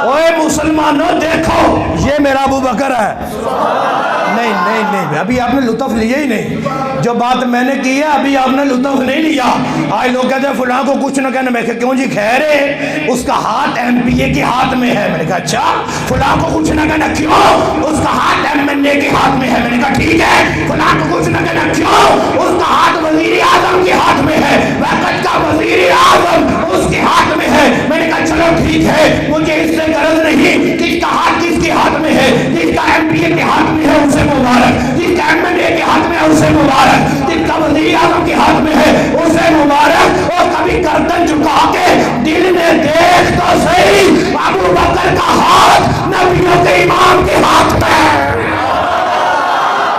اوے مسلمانوں دیکھو یہ میرا ابو بکر ہے۔ نہیں نہیں نہیں، ابھی آپ نے لطف لیا ہی نہیں، جو بات میں نے کی ہے ابھی آپ نے لطف نہیں لیا۔ آج لوگ کہتے ہیں فلاں کو کچھ نہ کہنا، میں کہا کیوں جی خیر ہے، اس کا ہاتھ ایم پی اے کے ہاتھ میں ہے۔ میں نے کہا اچھا، فلاں کو کچھ نہ کہنا کیوں، اس کا ہاتھ ایم این اے کے ہاتھ میں ہے۔ میں نے کہا ٹھیک ہے، فلاں کو کچھ نہ کہنا کیوں، اس کا ہاتھ وزیر اعظم کے ہاتھ میں ہے، وقت کا وزیر اعظم اس کے ہاتھ میں ہے۔ میں نے کہا چلو ٹھیک ہے، مجھے اس سے غرض نہیں کس کا ہاتھ کس کے ہاتھ میں ہے، جس کا ایم پی اے کے ہاتھ میں ہے اسے مبارک، جس کا ایم این اے کے ہاتھ میں ہے اسے مبارک، جس کا وزیر اعظم کے ہاتھ میں ہے اسے مبارک۔ اور کبھی گردن جھکا کے دل میں دیکھ تو صحیح، ابو بکر کا ہاتھ نبیوں کے امام کے ہاتھ میں ہے۔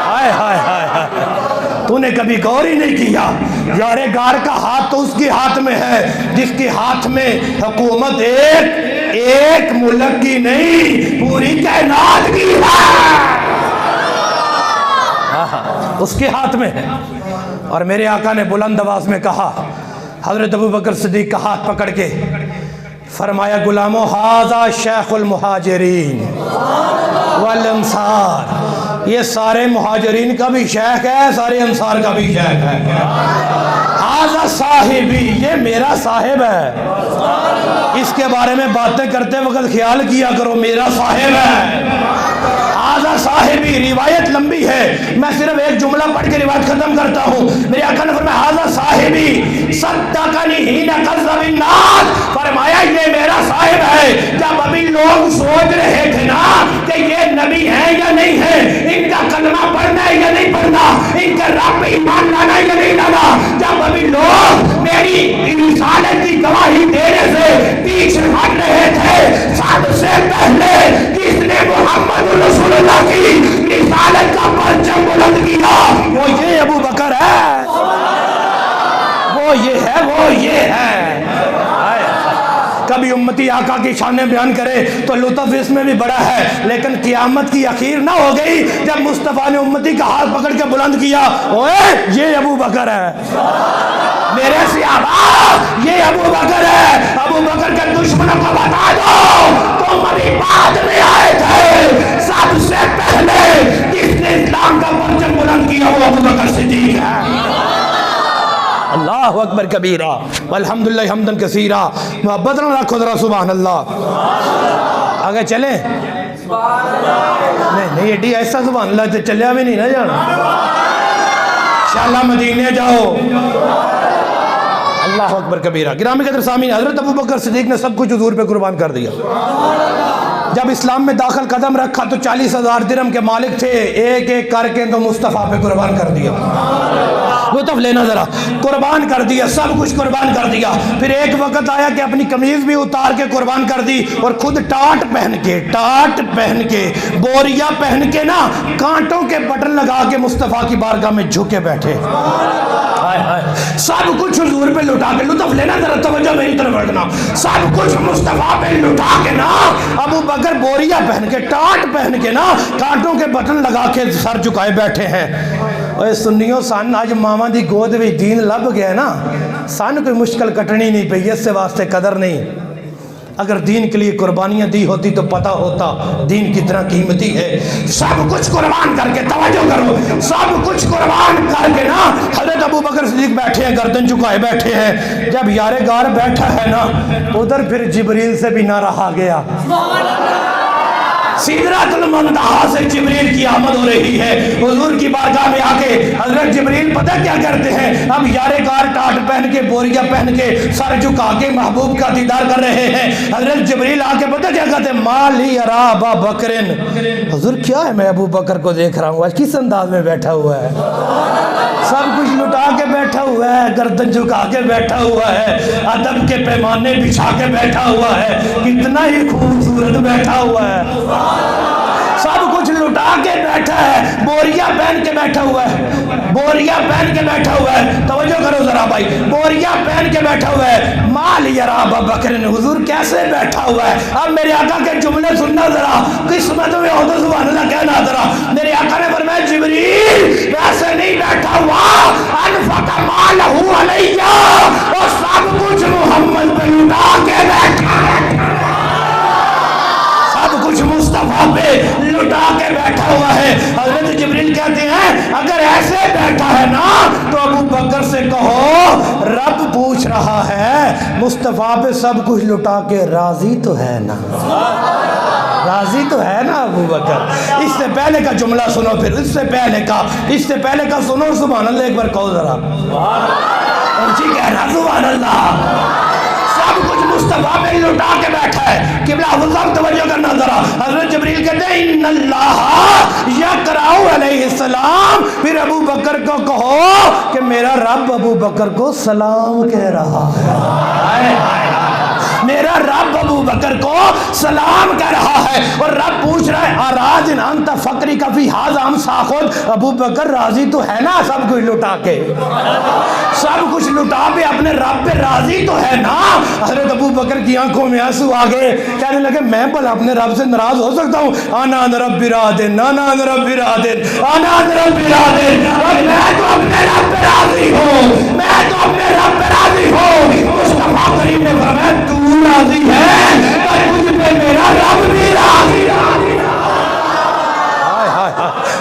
ہائے ہائے ہائے ہائے، تو نے کبھی غور ہی نہیں کیا، یار غار کا ہاتھ تو اس کے ہاتھ میں ہے جس کے ہاتھ میں حکومت ایک ملک کی نہیں پوری کائنات کی ہے، اس کے ہاتھ میں ہے۔ اور میرے آقا نے بلند آواز میں کہا، حضرت ابو بکر صدیق کا ہاتھ پکڑ کے فرمایا غلامو ھذا شیخ المہاجرین والانصار، یہ سارے مہاجرین کا بھی شیخ ہے، سارے انصار کا بھی شیخ ہے۔ ھذا صاحبی، یہ میرا صاحب ہے، اس کے بارے میں باتیں کرتے وقت خیال کیا کرو میرا صاحب ہے۔ ھذا صاحبی، روایت لمبی ہے، میں صرف ایک جملہ پڑھ کے روایت ختم کرتا ہوں۔ میرے آقا نے فرمایا ھذا صاحبی صدقنی حین کذب الناس، فرمایا یہ میرا صاحب ہے جب ابھی لوگ سوچ رہے تھے نا کہ یہ نبی ہے یا نہیں ہے، ان کا کلمہ پڑھنا ہے یا نہیں پڑھنا، ان کا رب ایمان لانا ہے یا نہیں لانا، جب ابھی لوگ میری رسالت کی گواہی دینے سے پیچھے ہٹ رہے تھے، سب سے پہلے کس نے محمد رسول اللہ کی رسالت کا پرچم بلند کیا، وہ یہ ابو بکر ہے، وہ یہ ہے، وہ یہ ہے۔ کبھی امتی آقا کی شانیں بیان کرے تو لطف اس میں بھی بڑا ہے، لیکن قیامت کی اخیر نہ ہو گئی جب مصطفیٰ نے امتی کا ہاتھ پکڑ کے بلند کیا، اوے یہ ابو بکر ہے، میرے صحابہ یہ ابو بکر ہے۔ ابو بکر کے دشمنوں کو بتا دو تم ابھی بعد میں آئے تھے، سب سے پہلے جس نے اسلام کا پرچم بلند کیا وہ ابو بکر صدیق ہے۔ اللہ اکبر کبیرہ والحمدللہ حمدن کثیرہ، محبت نہ رکھو ذرا سبحان اللہ۔ آگے چلیں؟ نہیں ایڈی ایسا سبحان اللہ تو چلیا بھی نہیں نا جانا، انشاءاللہ مدینے جاؤ۔ اللہ اکبر کبیرہ۔ گرامی قدر سامعین، حضرت ابو بکر صدیق نے سب کچھ حضور پہ قربان کر دیا۔ جب اسلام میں داخل قدم رکھا تو 40,000 درہم کے مالک تھے، ایک ایک کر کے تو مصطفیٰ پہ قربان کر دیا۔ لطف لینا ذرا، قربان کر دیا، سب کچھ قربان کر دیا۔ پھر ایک وقت آیا کہ اپنی قمیض بھی اتار کے قربان کر دی، اور خود ٹاٹ پہن کے بوریا پہن کے نا کانٹوں کے بٹن لگا کے مصطفیٰ کی بارگاہ میں جھکے بیٹھے، سب کچھ حضور پہ لٹا کے، لطف لینا ذرا، توجہ میری طرف رکھنا، سب کچھ مصطفیٰ پہ لٹا کے نا ابو بکر بوریا پہن کے ٹاٹ پہن کے نا کانٹوں کے بٹن لگا کے سر جھکائے بیٹھے ہیں۔ اے سنیوں، سن آج ماما دی گود بھی دین لب گیا نا، سن کوئی مشکل کٹنی نہیں پئی، اس سے واسطے قدر نہیں۔ اگر دین کے لیے قربانیاں دی ہوتی تو پتہ ہوتا دین کتنا قیمتی ہے۔ سب کچھ قربان کر کے، توجہ کرو، سب کچھ قربان کر کے نا حضرت ابو بکر صدیق بیٹھے ہیں، گردن جھکائے بیٹھے ہیں۔ جب یار غار بیٹھا ہے نا، ادھر پھر جبریل سے بھی نہ رہا گیا، سدرۃ المنتہا سے جبریل کی آمد ہو رہی ہے۔ حضور کی بارگاہ میں آ کے حضرت جبریل پتہ کیا کرتے ہیں، اب یار غار ٹاٹ پہن کے بوریا پہن کے سر جھکا کے محبوب کا دیدار کر رہے ہیں۔ حضرت جبریل آ کے پتہ کیا کہتے ہیں، مالی ارا ابا بکرن، حضور کیا ہے میں ابو بکر کو دیکھ رہا ہوں، آج کس انداز میں بیٹھا ہوا ہے، سب کچھ لٹا کے بیٹھا ہوا ہے، گردن جھکا کے بیٹھا ہوا ہے، ادب کے پیمانے بچھا کے بیٹھا ہوا ہے، کتنا ہی خوبصورت بیٹھا ہوا ہے۔ سب کچھ لٹا کے بیٹھا ہے، بوریا پہن کے بیٹھا ہوا ہے، بوریا پہن کے بیٹھا ہوا ہے، توجہ کرو ذرا بھائی، بوریا پہن کے بیٹھا ہوا ہے، مال یرا ابا بکر، حضور کیسے بیٹھا ہوا ہے؟ اب میرے آقا کے جملے سننا ذرا، قسمت میں ہو تو سبحان اللہ کہنا ذرا۔ میرے آقا نے فرمایا جبریل ویسے نہیں بیٹھا ہوا، انفق مالہ علیہ، اور سب کچھ محمد پہ لٹا کے بیٹھا ہے، سب کچھ مصطفیٰ پہ لٹا کے بیٹھا ہوا ہے۔ حضرت جبریل کہتے ہیں اگر ایسے بیٹھا ہے نا تو ابو بکر سے کہو رب پوچھ رہا ہے مصطفیٰ پہ سب کچھ لٹا کے راضی تو ہے نا، راضی تو ہے نا ابو بکر؟ اس سے پہلے کا جملہ سنو، پھر اس سے پہلے کا سنو، سبحان اللہ ایک بار کہو ذرا، اونچی کہنا سبحان اللہ۔ سب کچھ مصطفیٰ پہ لٹا کے بیٹھا ہے۔ قبلہ حضور توجہ کرنا ذرا، حضرت جبریل کہتے ہیں ان اللہ یقرأ علیہ السلام، پھر ابو بکر کو کہو کہ میرا رب ابو بکر کو سلام کہہ رہا ہے، میرا رب ابو بکر کو سلام کہہ رہا ہے، اور رب پوچھ رہا ہے اراض انت فقری کا فی ھذا ام ساخذ، ابو بکر راضی تو ہے نا سب کچھ لٹا کے، سب کچھ لٹا پہ اپنے رب پہ راضی تو ہے نا؟ حضرت ابو بکر کی آنکھوں میں آنسو آ گئے، کہنے لگے میں بھلا اپنے رب سے ناراض ہو سکتا ہوں؟ انا رب راضٍ، انا رب راضٍ، انا رب راضٍ، میں تو اپنے رب پہ راضی ہوں، میں تو اپنے رب پہ راضی ہوں۔ مصطفیٰ کریم نے فرمایا تو راضی ہے تو مجھ پہ میرا رب بھی راضی ہے،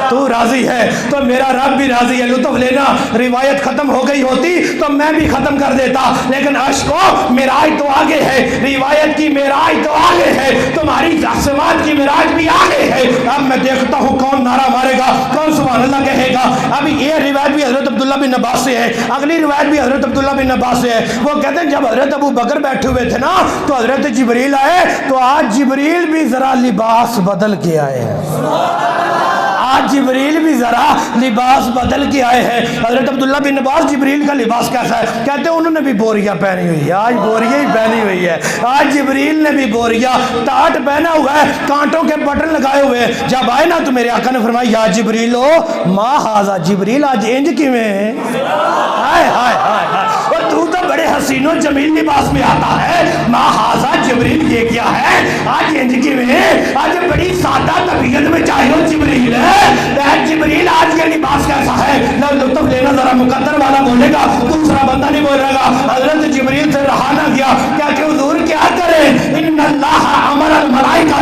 تو راضی ہے تو میرا رب بھی راضی ہے۔ لطف لینا، روایت ختم ہو گئی ہوتی تو میں بھی ختم کر دیتا، لیکن عشقو معراج تو آگے ہے، روایت کی معراج تو آگے ہے، تمہاری آسمان کی معراج بھی آگے ہے۔ اب میں دیکھتا ہوں کون نعرہ مارے گا، کون سبحان اللہ کہے گا۔ ابھی یہ روایت بھی حضرت عبداللہ بن عباس سے ہے، اگلی روایت بھی حضرت عبداللہ بن عباس سے ہے۔ وہ کہتے ہیں جب حضرت ابو بکر بیٹھے ہوئے تھے نا تو حضرت جبریل آئے، تو آج جبریل بھی ذرا لباس بدل کے آئے ہیں، آج جبریل بھی ذرا لباس بدل کے آئے ہیں۔ حضرت عبداللہ بن عباس جبریل کا لباس کیسا ہے؟ کہتے ہیں انہوں نے بھی بوریا پہنی ہوئی ہے، آج بوریا ہی پہنی ہوئی ہے، آج جبریل نے بھی بوریا ٹاٹ پہنا ہوا ہے، کانٹوں کے بٹن لگائے ہوئے ہیں۔ جب آئے نا تو میرے آقا نے فرمایا یا جبریل ما ھذا، جبریل آج انج کیویں ہے؟ ہائے ہائے ہائے ہائے، اور تو بڑے حسین و جمیل لباس میں آتا ہے، ما ھذا جبریل یہ کیا ہے آج انج کیویں؟ آج بڑی سادہ طبیعت میں چاہے ہو جبریل ہے، جبریل آج کے لباس کیسا ہے؟ لطف لینا ذرا، مقدر والا بولے گا دوسرا بندہ نہیں بولے گا۔ حضرت جبریل سے رہا نہ گیا، کیا کہ حضور کیا کریں؟ ان اللہ امر الملائکہ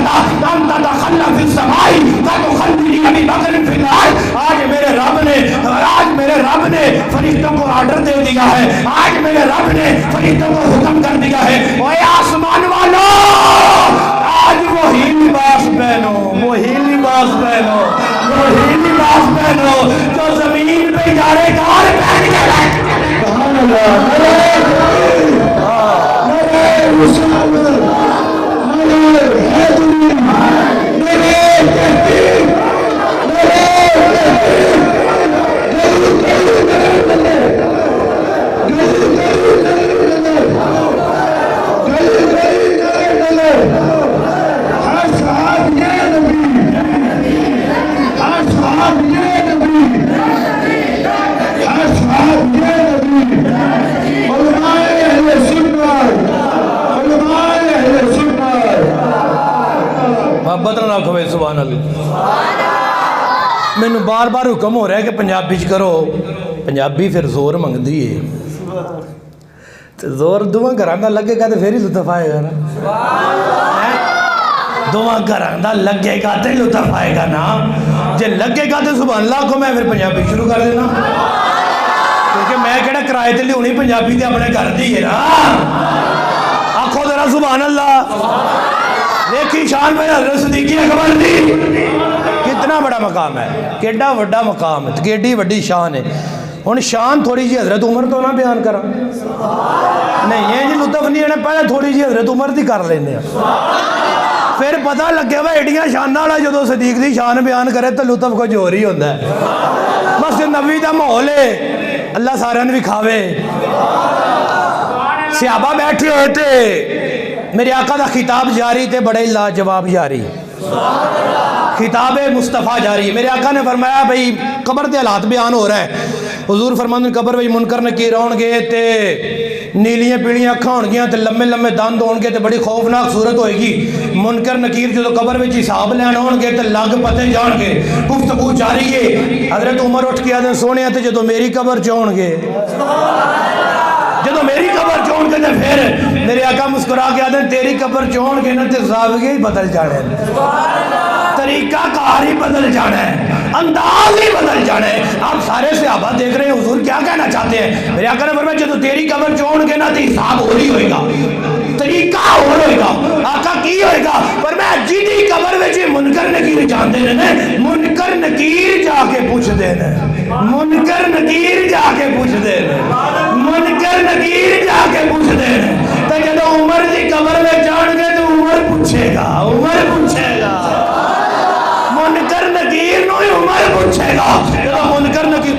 ان تدخل فی السماء فتخلي ابی بکر فی الارض، آج میرے رب نے فرشتوں کو آرڈر دے دیا ہے، آج میرے رب نے فرشتوں کو حکم کر دیا ہے اے آسمان والوں آج وہی لباس پہنو، وہی لباس پہنو، وہی لباس پہنو جو زمین پہ ادارے کار پہن کے بیٹھے۔ سبحان اللہ، محبت نہ رکھو سبحان اللہ۔ مینوں بار بار حکم ہو رہا ہے کہ پنجابی چ کرو، پنجابی پھر زور منگدی ہے، زور دواں گھراں دا لگے گا تو پھر ہی لطف آئے گا نا، دواں گھراں دا لگے گا تو لطف آئے گا نا، جے لگے گا تو سبحان اللہ کو میں پھر پنجابی شروع کر دینا، کیونکہ میں کہڑا کرائے تے لیونی پنجابی تے اپنے گھر دی ہے نا۔ آکھو ذرا سبحان اللہ، دیکھی شان میں حضرت صدیق اکبر دی کتنا بڑا مقام ہے، کیڈا بڑا مقام ہے، کیڈی بڑی شان ہے۔ ہن شان تھوڑی جی حضرت عمر تو نہ بیان کرا، نہیں یہ جی لطف نہیں ہے، پہلے تھوڑی جی حضرت عمر دی کر لینے پھر پتہ لگے وا ایڈیاں شاناں والا جدوں صدیق دی شان بیان کرے تو لطف کچھ ہور ہی ہوندا ہے۔ مسجد نبوی دا ماحول ہے، اللہ سارے نوں وکھاوے، صحابہ بیٹھے ہوئے تھے، میرے آقا دا خطاب جاری تے بڑے لاجواب جاری، خطاب مصطفیٰ جاری. میرے آقا نے فرمایا بھئی قبر دے حالات بیان ہو رہا ہے. حضور فرماندے قبر وچ منکر نکیر آن گے تے نیلیاں پیڑیاں اکھاں ہون گیاں تے لمے لمے دند ہون گے تے بڑی خوفناک صورت ہوئے گی. منکر نکیر جو قبر وچ حساب لین ہون گے تے لگ پتے جان گے. گفتگو جاری ہے. حضرت عمر اٹھ کے آدھے سونے تے جدو میری قبر چ ہون گے, جدو میری قبر چ ہون گے تے پھر میرے آقا مسکرا کے آدھے تیری قبر چ ہون گے نا تے زاویے ہی بدل جانے, طریقہ کار ہی بدل جانا ہے, انداز ہی بدل جانا ہے. آپ سارے صحابہ دیکھ رہے ہیں حضور کیا کہنا چاہتے ہیں. میرے آقا نے فرمایا جب تیری قبر چون گے نا تو حساب ہو رہی ہوئے گا, طریقہ ہو رہے گا. آقا کی ہوئے گا فرمایا جیدی قبر میں منکر نکیر جاندے نے, منکر نکیر جا کے پوچھ دے نے, منکر نکیر جا کے پوچھ دے نے, منکر نکیر جا کے پوچھ دے نے. تو جب عمر دی قبر میں جان گے تو عمر پوچھے گا, عمر پوچھے گا, منکر نکیر نو ہی عمر پوچھے گا. جب منکر نکیر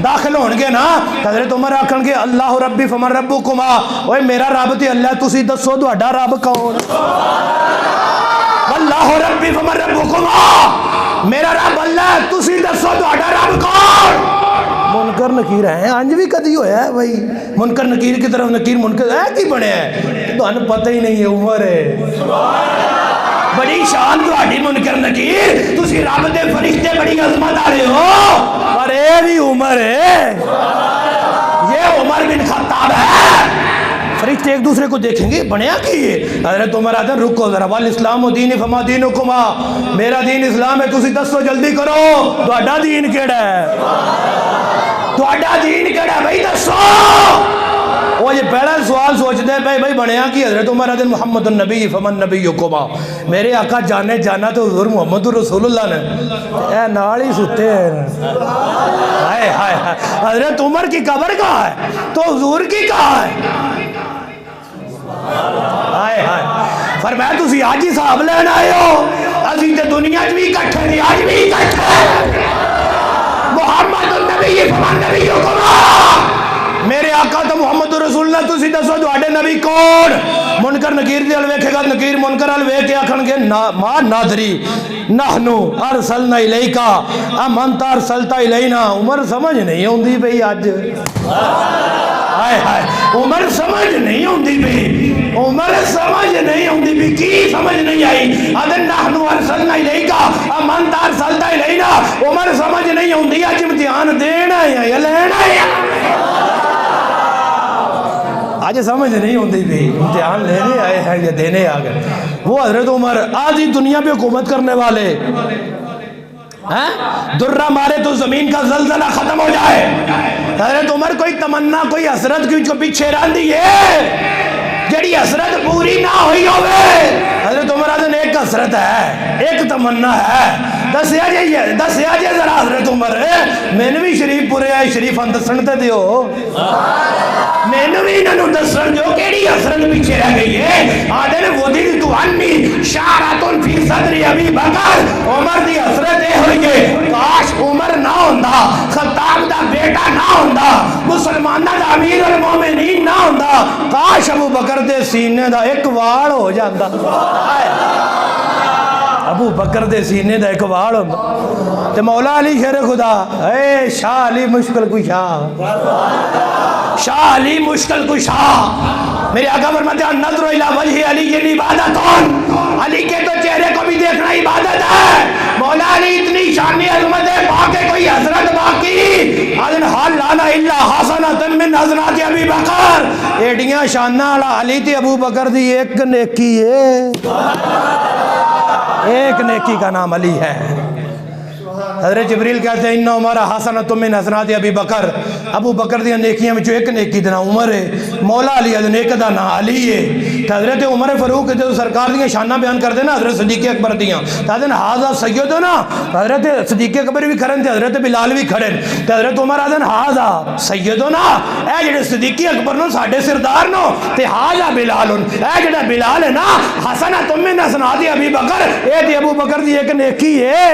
داخل ہون گے نا حضرت عمر آکھن گے اللہ ربی فمن ربکما, اوے میرا رب تے اللہ تسی دسو تہاڈا رب کون. اللہ ربی فمن ربکما, میرا رب اللہ تسی دسو تہاڈا رب کون. منکر نکیر ہے انج بھی کدی ہویا ہے بھائی, منکر نکیر کی طرف نکیر منکر ہے کی بنیا ہے تانوں پتہ ہی نہیں ہے. عمر ہے بڑی شان تہاڈی منکر نکیر, تسی رب دے فرشتے بڑی عظمت والے ہو, پر اے بھی عمر ہے, یہ عمر بن خطاب ہے. فرشتے ایک دوسرے کو دیکھیں گے بنیا کی ہے. حضرت عمر آتے ہیں رکو ذرا, والاسلام دین فما دینکما, میرا دین اسلام ہے تسی دسو جلدی کرو تہاڈا دین کیڑا ہے, تہاڈا دین کیڑا ہے بھائی دسو. وہ یہ پہلا سوال سوچتے ہیں بھائی بنیا کی. حضرت عمر رضی محمد النبی فمن نبیکما, میرے آقا جانے جانا تو حضور محمد رسول اللہ نے اے نال ہی ستے ہیں. ہائے ہائے ہائے, حضرت عمر کی قبر کہاں ہے تو حضور کی کہاں ہے. ہائے ہائے, فرمایا تسی آج ہی صاحب لین آئے ہو, اسی تے دنیا بھی اکٹھے نہیں, آج بھی اکٹھے. محمد النبی فمن نبیکما, میرے آقا تو محمد رسول اللہ تسی دسو تہاڈے نبی کون. منکر نکیر دی ال ویکھے گا, نکیر منکر ال ویکھ کے آکھن گے ما نادری نحنو ارسلنا الیکا ام انت ارسلتا الینا. عمر سمجھ نہیں ہوندی بھئی اج, ہائے ہائے عمر سمجھ نہیں ہوندی بھئی, عمر سمجھ نہیں ہوندی بھئی کی سمجھ نہیں آئی. ادن نحنو ارسلنا الیکا ام انت ارسلتا الینا, عمر سمجھ نہیں ہوندی اج امتحان دینا ہے یا لینا ہے. آج سمجھ نہیں ہوتی بھی امتحان لینے آئے ہیں یا دینے آ گئے. وہ حضرت عمر آج ہی دنیا پہ حکومت کرنے والے درہ مارے تو زمین کا زلزلہ ختم ہو جائے. حضرت عمر کوئی تمنا کوئی حسرت کی جو پیچھے رہ دی ہے جڑی حسرت پوری نہ ہوئی ہوئے. حضرت عمر آدھن ایک حسرت ہے, ایک تمنا ہے, دسیا جے ذرا حضرت عمر میں نے بھی شریف پورے آئے شریف اندسن تے دیو, میں نے بھی انہوں دسن جو کیڑی حسرت پیچھے رہ گئی ہے. آدھن وہ دل تو انی شارتن فی صدر ابی بکر, عمر دی حسرت اے ہوئی ہے کاش عمر نہ ہوندا, خطاب دا بیٹا نہ ہوندا, مسلمانہ دا امیر المومنین نہ ہوندا, کاش ابو بکر دے سینے دا ایک وال ہو جاندہ. ابو بکر دے سینے دا ایک وال ہوندا تے مولا علی شیر خدا, اے شاہ علی مشکل کشا, شاہ علی مشکل کشا. میرے آقا فرماتے ہیں نظر الی وجہ علی یہ عبادتون, علی کے تو چہرے کو بھی دیکھنا عبادت ہے. مولا علی اتنی شانی عظمت ہے باقی کوئی حضرت باقی آدھن حال لانا اللہ حسنۃ من حسنات ابی بکر, ایڈیاں شانہ والا علی تے ابو بکر دی ایک نیکی ہے, ایک نیکی کا نام علی ہے. حضرت جبریل کہتے ہیں انہ عمر حسنۃ من حسنات ابی بکر, ابو بکر دی نیکیاں میں جو ایک نیکی دا نام عمر ہے, مولا علی دی نیک دا نام علی ہے. کہ حضرت عمر فاروق جو سرکار دی شانہ بیان کر دینا حضرت صدیق اکبر دیاں, کہتے ہیں ہاذا سیدنا, حضرت صدیق اکبر بھی کھڑے تھے, حضرت بلال بھی کھڑے, کہ حضرت عمر آدھن ہاذا سیدنا, اے جڑے صدیق اکبر نو ساڈے سردار نو, تے ہاذا بلال, اے جڑا بلال ہے نا حسنۃ من حسنات ابی بکر, اے تے ابو بکر دی ایک نیکی ہے.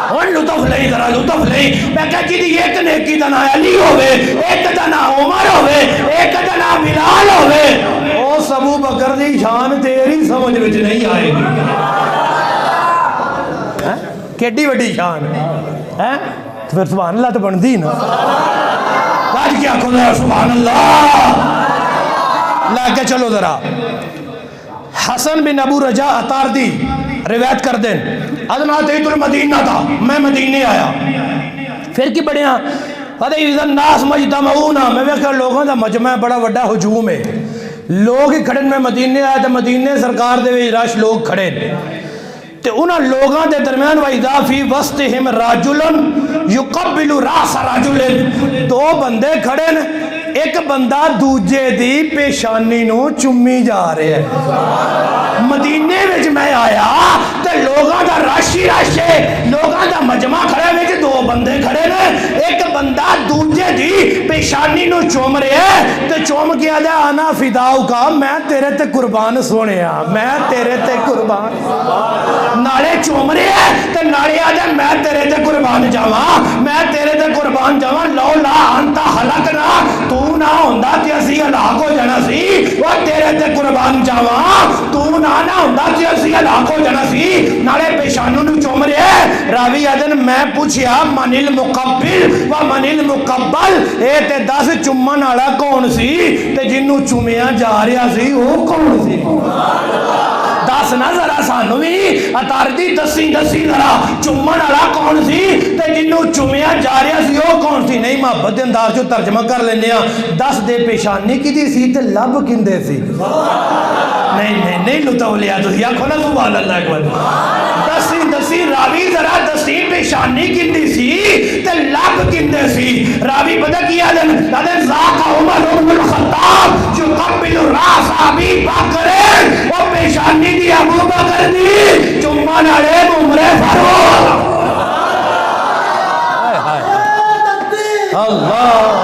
اور لطف لئی ذرا لطف لئی, میں کہتی تھی ایک نیکی دا نام علی ہوئے, ایک دا نام عمر ہوئے, ایک دا نام بلال ہوئے. او ابو بکر دی شان تیری سمجھ وچ نہیں آئے گی. کیڈی وڈی شان ہے تو پھر سبحان اللہ تو بندی نا آج کیا کھو ذرا سبحان اللہ لا کے چلو ذرا حسن بن ابو رجا اتاردی روایت کر دیں ادنا تیت المدینہ تھا میں مدینے آیا پھر کی بڑھیا الناس مجتمعونا میں ویکھا لوگوں دا مجمع بڑا وڈا ہجوم ہے لوگ ہی کھڑے میں مدینے آیا تو مدینے سرکار دے وچ رش لوگ کھڑے تے انہاں لوگاں دے درمیان وَإِذَا فِي وَسْطِهِمْ رَجُلٌ يُقَبِّلُ رَأْسَ رَجُلٍ دو بندے کھڑے نے ایک بندہ دوجے دی پیشانی نو چمی جا رہے ہیں مدینے وچ میں آیا تے لوگاں دا رش ہی رش ہے لوگاں دا مجمع کھڑے وچ دو بندے کھڑے نے ایک بندہ دوجے دی پیشانی نو چوم رہے ہے تے چوم کے آدھا انا فداؤ کا میں تیرے تے قربان سونیا میں تیرے تے قربان نالے چوم رہے ہے تے نالے آدھا میں تیرے تے قربان جاواں میں تیرے تے قربان جاواں لو لا انتا حلقنا تو نہ ہوندہ تے اسی ہلاک ہو جانا سی وہ تیرے تے قربان جاواں تو نہ ہوندہ تے اسی ہلاک ہو جانا سی نالے پیشانوں نو چوم رہے راوی آدن میں پوچھیا من المقبل و من المقبل اے تے 10 چمن والا کون سی تے جنوں چومیا جا رہا سی وہ کون سی دس نہ ذرا سانو بھی اتاردی دسی ذرا چومن والا کون سی تے جنوں چومیا جا رہا سی وہ کون سی نہیں محبت دے انداز چ ترجمہ کر لینے ہاں دس دے پیشانی کدی سی تے لب کندے سی نہیں لطف لیا تو آکھو نا سبحان اللہ ایک بار دسی راوی ذرا دسی پیشانی کندی سی تے لب کندے سی راوی پتہ کیا دن ذاک عمر بن الخطاب جو قبل راس ابی بکر وہ پیشانی دی ابو بکر دی چمان والے عمر فاروق اللہ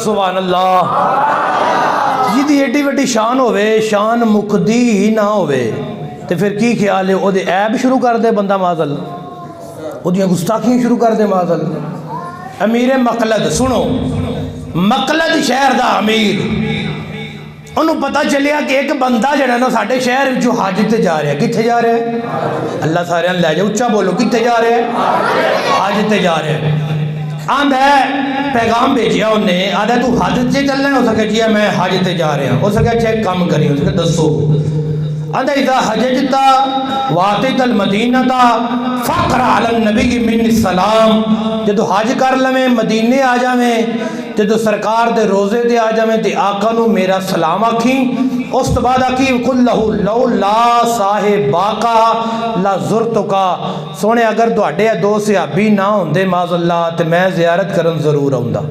سبحان اللہ جدی ایڈی وڈی شان ہوئے شان مکدی ہی نہ ہوئے تے پھر کی خیال ہے او دے عیب شروع کر دے بندہ معاذ او دیاں گستاخیاں شروع کر دے معاذ امیر مقلد سنو مقلد شہر دا امیر انہوں پتہ چلیا کہ ایک بندہ جڑا نا ساڈے شہر جو حج تے جا رہا ہے کتھے جا رہا ہے اللہ سارے لے جاؤ اچھا بولو کتھے جا رہا ہے حج تے جا رہا ہے آندھ ہے پیغام بھیجیا انہیں آدھا تو حج تے چلنا ہے ہو سکے جی میں حج تے جا رہا ہوں ہو سکے چیک کام کری ہو سکے دسو آدھا اذا حججتا واتیت المدینہ تا فقر علی النبی من السلام جدو حج کر لمیں مدینے آ جاویں جدو سرکار دے روزے دے آ جاویں تے آقا نو میرا سلام آکھیں اس تو بعد آکھی قل لہو لو لا صاحباکا لا زرتکا سونے اگر دوڑے دو صحابی نہ ہوندے معاذ اللہ تے میں زیارت کرن ضرور ہوندہ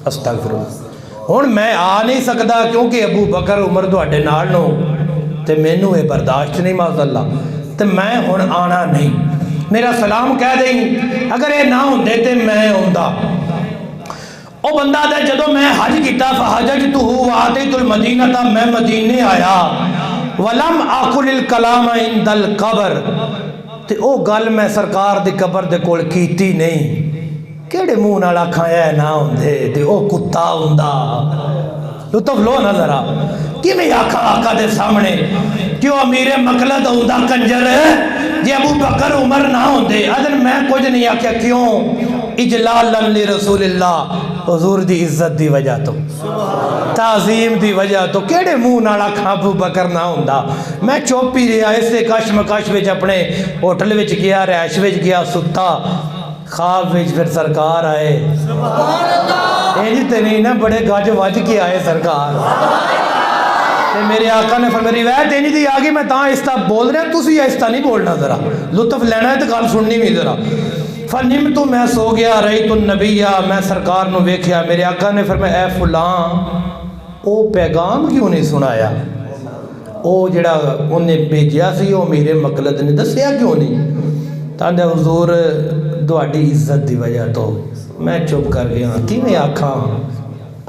استغفراللہ ہن میں آ نہیں سکدا کیونکہ ابو بکر عمر دوڑے نال نو تے مینوں اے برداشت نہیں معاذ اللہ تے میں ہن آنا نہیں میرا سلام کہہ دیں اگر اے نہ ہوندے تے میں ہوندہ او بندہ دے جدو میں حج کیتا فحججتو وآتیت المدینہ تا میں مدینے آیا ولم آکل الکلام عند القبر تے او گل میں سرکار دی قبر دے کول کیتی نہیں کیڑے منہ نال کھایا ہے نہ ہوندے تے او کتا ہوندا لطف لو نہ ذرا کہ میں آقا دے سامنے کیوں امیر مقلد ہوندا کنجر جی ابو بکر عمر نہ ہوندے ادن میں کچھ نہیں آکھیا کیوں اجلالا لرسول اللہ حضور دی عزت دی وجہ تو تعظیم دی وجہ تو کیڑے منہ نالا ابو بکر نہ ہوندا میں چوپی رہا اسے کشمکش وچ اپنے ہوٹل وچ گیا رہائش وچ گیا ستا خواب وچ پھر سرکار آئے تے نہیں نا بڑے گج وج کے آئے سرکار تے میرے آقا نے فرمایا روایت اینی دی آگے میں تاں آہستہ بول رہا تسی آہستہ نہیں بولنا ذرا لطف لینا ہے تو گل سننی بھی ذرا فنمت میں سو گیا، رأیت النبی میں سرکار نو ویکھیا، میرے آقا نے فرمایا اے فلاں او پیغام کیوں نہیں سنایا؟ او جڑا انہیں بھیجیا سی او میرے مقلد نے دسیا کیوں نہیں؟ تاندے حضور دوڑی عزت دی وجہ تو میں چپ کر گیا، کی میں آکھاں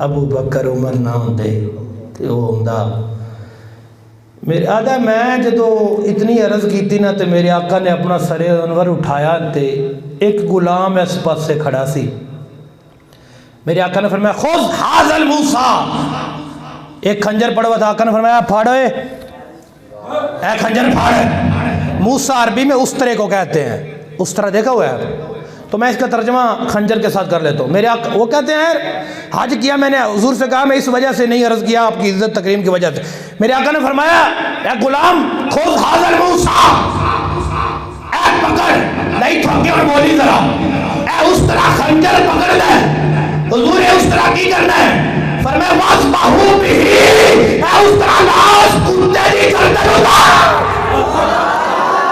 ابو بکر عمر نہ ہوندے تے او ہوندا۔ میرے آدھا میں جدو اتنی عرض کیتی نا تے میرے آقا نے اپنا سر انور اٹھایا تے ایک غلام اس پاس سے کھڑا سی، میرے آقا نے فرمایا خذ ھذا الموسیٰ، ایک خنجر پڑا ہوا تھا، آقا نے فرمایا پھاڑو اے خنجر پھاڑ۔ موسیٰ عربی میں استرے کو کہتے ہیں، استرا دیکھا ہوا ہے؟ تو میں اس کا ترجمہ خنجر کے ساتھ کر لیتا ہوں۔ میرے آقا وہ کہتے ہیں حج کیا میں نے، حضور سے کہا میں اس وجہ سے نہیں عرض کیا، آپ کی عزت تکریم کی وجہ سے۔ میرے آقا نے فرمایا اے غلام خذ ھذا الموسیٰ، اے پکڑ، نہیں تھوکے اور بولی ذرا، اے استرا خنجر پکڑ لے۔ حضور استرا کی کرنا ہے؟ فرمایا وَاسْبَحُوا بِهِ، اے استرا لاش کتے دی گردن اتار۔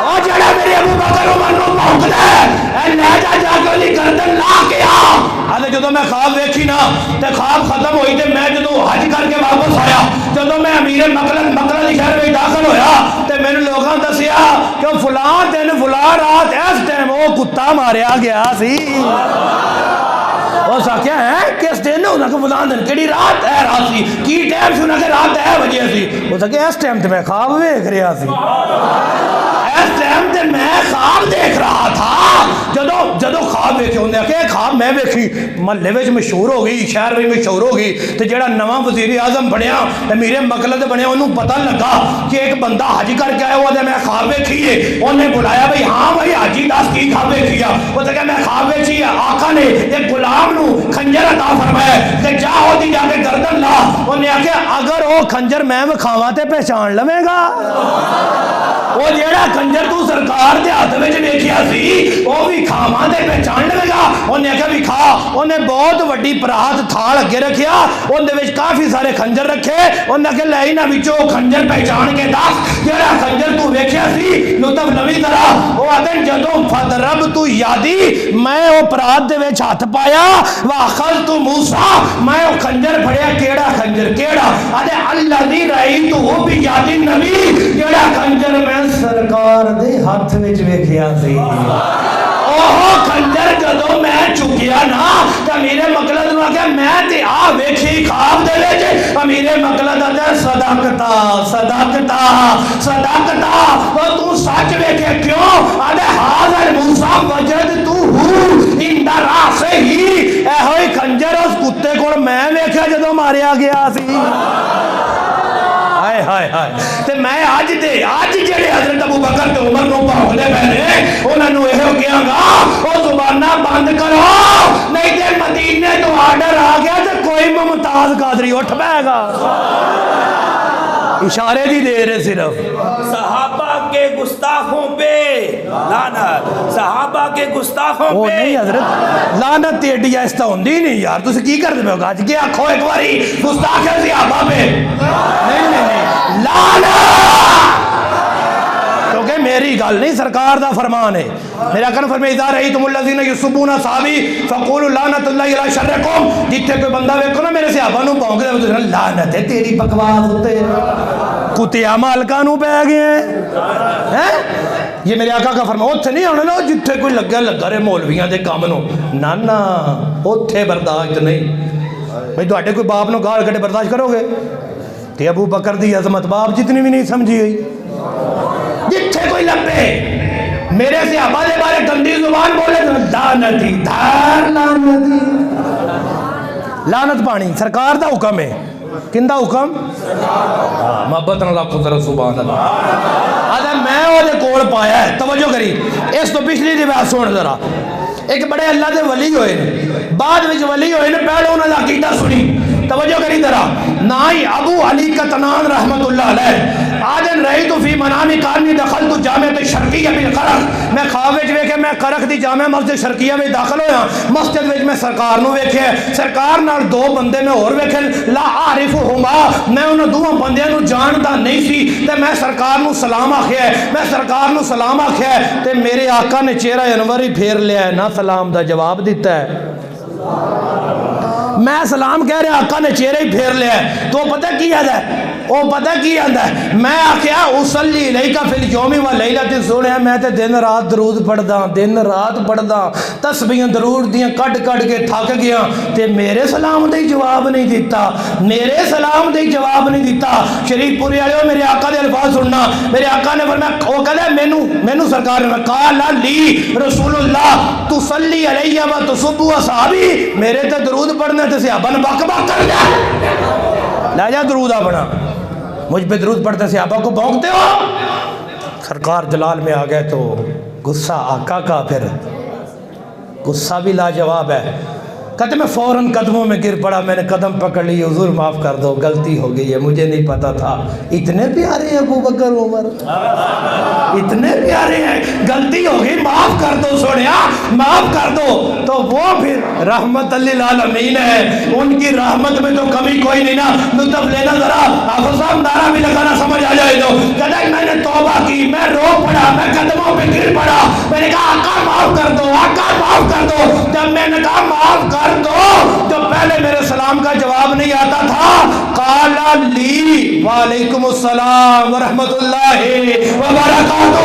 او جڑا میرے ابو بکر عمر نو بھونک دے، اے لے جا جا کے لی گردن لا کے آ۔ آدھے جدو میں خواب ویکھی نا تے خواب ختم ہوئی تے میں جدو حج کر کے واپس آیا، جدو میں امیر مقلد شہر میں داخل ہویا تے میں نے لوگاں دسیا کہ فلاں دن فلاں رات اس ٹائم وہ کتا ماریا گیا سی۔ وہ ساکھیا ہے کس دن نے انہاں کو فلاں دن کیڑی رات ہے رات سی کی ٹائم سی انہاں کے رات ہے وجہ سی۔ وہ ساکھیا اس ٹائم تے میں خواب ویکھ رہا سی، اس ٹائم تے میں خواب دیکھ رہا تھا۔ جدو خواب ویکھے انہیں کہ خواب میں ویکھی محلے وچ مشہور ہو گئی، شہر وچ مشہور ہو گئی تے جڑا نواں وزیر اعظم بنیا امیر مقلد بنیا انہوں پتہ لگا کہ ایک بندہ حج کر کے آیا ہوا تھا، میں خواب ویکھی ہے۔ انہیں بلایا بھئی ہاں بھئی حاجی دس کی خواب ویکھی ہے؟ وہ کہا میں خواب ویکھی ہے، آقا نے ایک غلام نو خنجر عطا فرمایا کہ جا ہو دی جا کے گردن لا۔ انہیں کہا اگر وہ خنجر میں وکھاواں تے پہچان لوے گا؟ وہ جیڑا خنجر تو سرکار دے ہاتھ وچ ویکھیا سی وہ بھی کھاواں تے پہچان لے گا؟ انہیں کہا بھی کھا۔ انہیں بہت وڈی پرات تھال اگے رکھیا، اندے وچ کافی سارے خنجر رکھے، انہیں کہا لے انہاں وچوں خنجر پہچان کے دس جیڑا خنجر تو ویکھیا سی لطف نوی طرح۔ وہ آدھے جدوں فضربت یادی میں وہ پرات دے وچ ہاتھ پایا واخذت موسیٰ میں وہ خنجر پھڑیا، کیڑا خنجر کیڑا؟ آدھے الذی رأیتہ بیاد النبی، جیڑا خنجر میں سرکار دے ہاتھ وچ ویکھیا سی۔ اوہ خنجر جدو میں چکیا نا تو امیر مقلد نے کہا میں تے آ ویکھی خواب دے وچ۔ امیر مقلد آدھا صدقتا صدقتا صدقتا، وہ تو سچ ویکھے کیوں؟ آدھے ھذا الموسیٰ وجدتہ عند راسہ، اے ہوئی خنجر اس کتے کول میں ویکھیا جدو ماریا گیا سی۔ ہائے ہائے ہائے تے میں آج جڑے حضرت ابو بکر تے عمر نو بھونکدے پے نے انہاں نو ایہو کہاں گا او زباناں بند کرو، نہیں تے مدینے تو آرڈر آ گیا تے کوئی ممتاز قادری اٹھ پائے گا۔ اشارے دی دیر ہے صرف۔ صحابہ کے گستاخوں پہ لعنت، صحابہ کے گستاخوں وہ پہ نہیں حضرت لعنت ٹیڈی ایسا ہوندی نہیں یار، تسی کی کر دے گا کہ آکھو ایک باری گستاخ ہے صحابہ پہ، نہیں نہیں نہیں لعنت، کیونکہ میری گل نہیں سرکار دا فرمان ہے۔ میرا کن فرمائے اذا رأیتم الذین یسبون اصحابی فقولوا لعنت اللہ علی شرکم، جتھے کوئی بندہ ویکھو نا میرے صحابہ نو بھونک دے تو لعنت ہے تیری بکواس تے کتیا مالکاں نو پے گئے ہیں۔ یہ میرے آقا کا فرمان اوتھے نہیں ہونا نا جتھے کوئی لگا رہے مولویاں دے کام نو، نا اوتھے برداشت نہیں۔ بھئی تواڈے کوئی باپ نو گال کڈے برداشت کرو گے؟ تے ابو بکر دی عظمت باپ جتنی بھی نہیں سمجھی گئی۔ جتھے کوئی لبے میرے صحابہ دے بارے گندی زبان بولے لعنتی دھار لعنتی، لعنت پانی سرکار دا حکم ہے۔ کن دا حکم؟ محبت نہ لاکھو ذرا سبحان اللہ۔ آدھا میں وہ دے کول پایا ہے، توجہ کری اس تو پچھلی روایت سن ذرا۔ ایک بڑے اللہ دے ولی ہوئے نے، بعد وچ ولی ہوئے نے، پہلے انہاں دا عقیدہ سنی، توجہ کری ذرا۔ نائی ابو علی قطنان رحمت اللہ علیہ، بعدن رہی تو فی منامی کارنی دخل تو جامعہ شرقیہ بالقرق، میں خواب وچ ویکھے میں قرق دی جامعہ مسجد شرقیہ میں داخل ہویا، مسجد وچ میں سرکار نو ویکھے، سرکار نال دو بندے میں اور ویکھے، لا عارفہما، میں انہاں دوواں بندیاں نو جاندا نہیں سی، تے میں سرکار نو سلام آکھیا ہے، میں سرکار نو سلام آکھیا ہے، تے میرے آقا نے چہرہ انور ہی پھیر لیا ہے، نہ سلام دا جواب دیتا ہے۔ میں سلام کہہ رہے آقا نے چہرہ ہی پھیر لیا ہے، تو پتہ کی آدھا ہے، وہ پتہ کی آدھا ہے، میں آکھیا اصلی الیکا فی اليوم واللیلۃ، سونے میں تے دن رات درود پڑھدا، دن رات پڑھدا، تسبیحاں درود دیاں کٹ کٹ کے تھک گیا، تے میرے سلام دے جواب نہیں دیتا، میرے سلام دے جواب نہیں دیتا۔ شریف پوری والے میرے آقا دے الفاظ سننا، میرے آقا نے فرمایا، وہ کہتا ہے مینوں سرکار نے قال لی رسول اللہ تصلی علیہ و تصب اصحابی، میرے تے درود پڑھنے تے صحابہ نے بک بک کر دیا، لے جا درود اپنا، مجھ پہ درود پڑھتے صحابہ کو بھونکتے ہو۔ سرکار جلال میں آ گئے تو غصہ آقا کا، پھر غصہ بھی لاجواب ہے، کہتے میں فوراً قدموں میں گر پڑا، میں نے قدم پکڑ لی، حضور معاف کر دو، غلطی ہو گئی ہے، مجھے نہیں پتا تھا۔ اتنے پیارے ہیں ابو بکر عمر، اتنے پیارے ہیں، غلطی ہو گئی، معاف کر دو سونیا، معاف کر دو۔ تو وہ پھر رحمت للعالمین ہے، ان کی رحمت میں تو کمی کوئی نہیں نا، لطف لینا ذرا حافظ صاحب نعرہ بھی لگانا سمجھ آ جائے تو، کہتا ہے میں نے توبہ کی، میں رو پڑا، میں قدموں پہ گر پڑا، میں نے کہا آقا معاف کر دو، آقا معاف کر دو۔ جب میں نے کہا معاف کر دو تو پہلے میرے سلام کا جواب نہیں آتا تھا، قال لی وعلیکم السلام ورحمت اللہ وبرکاتہ،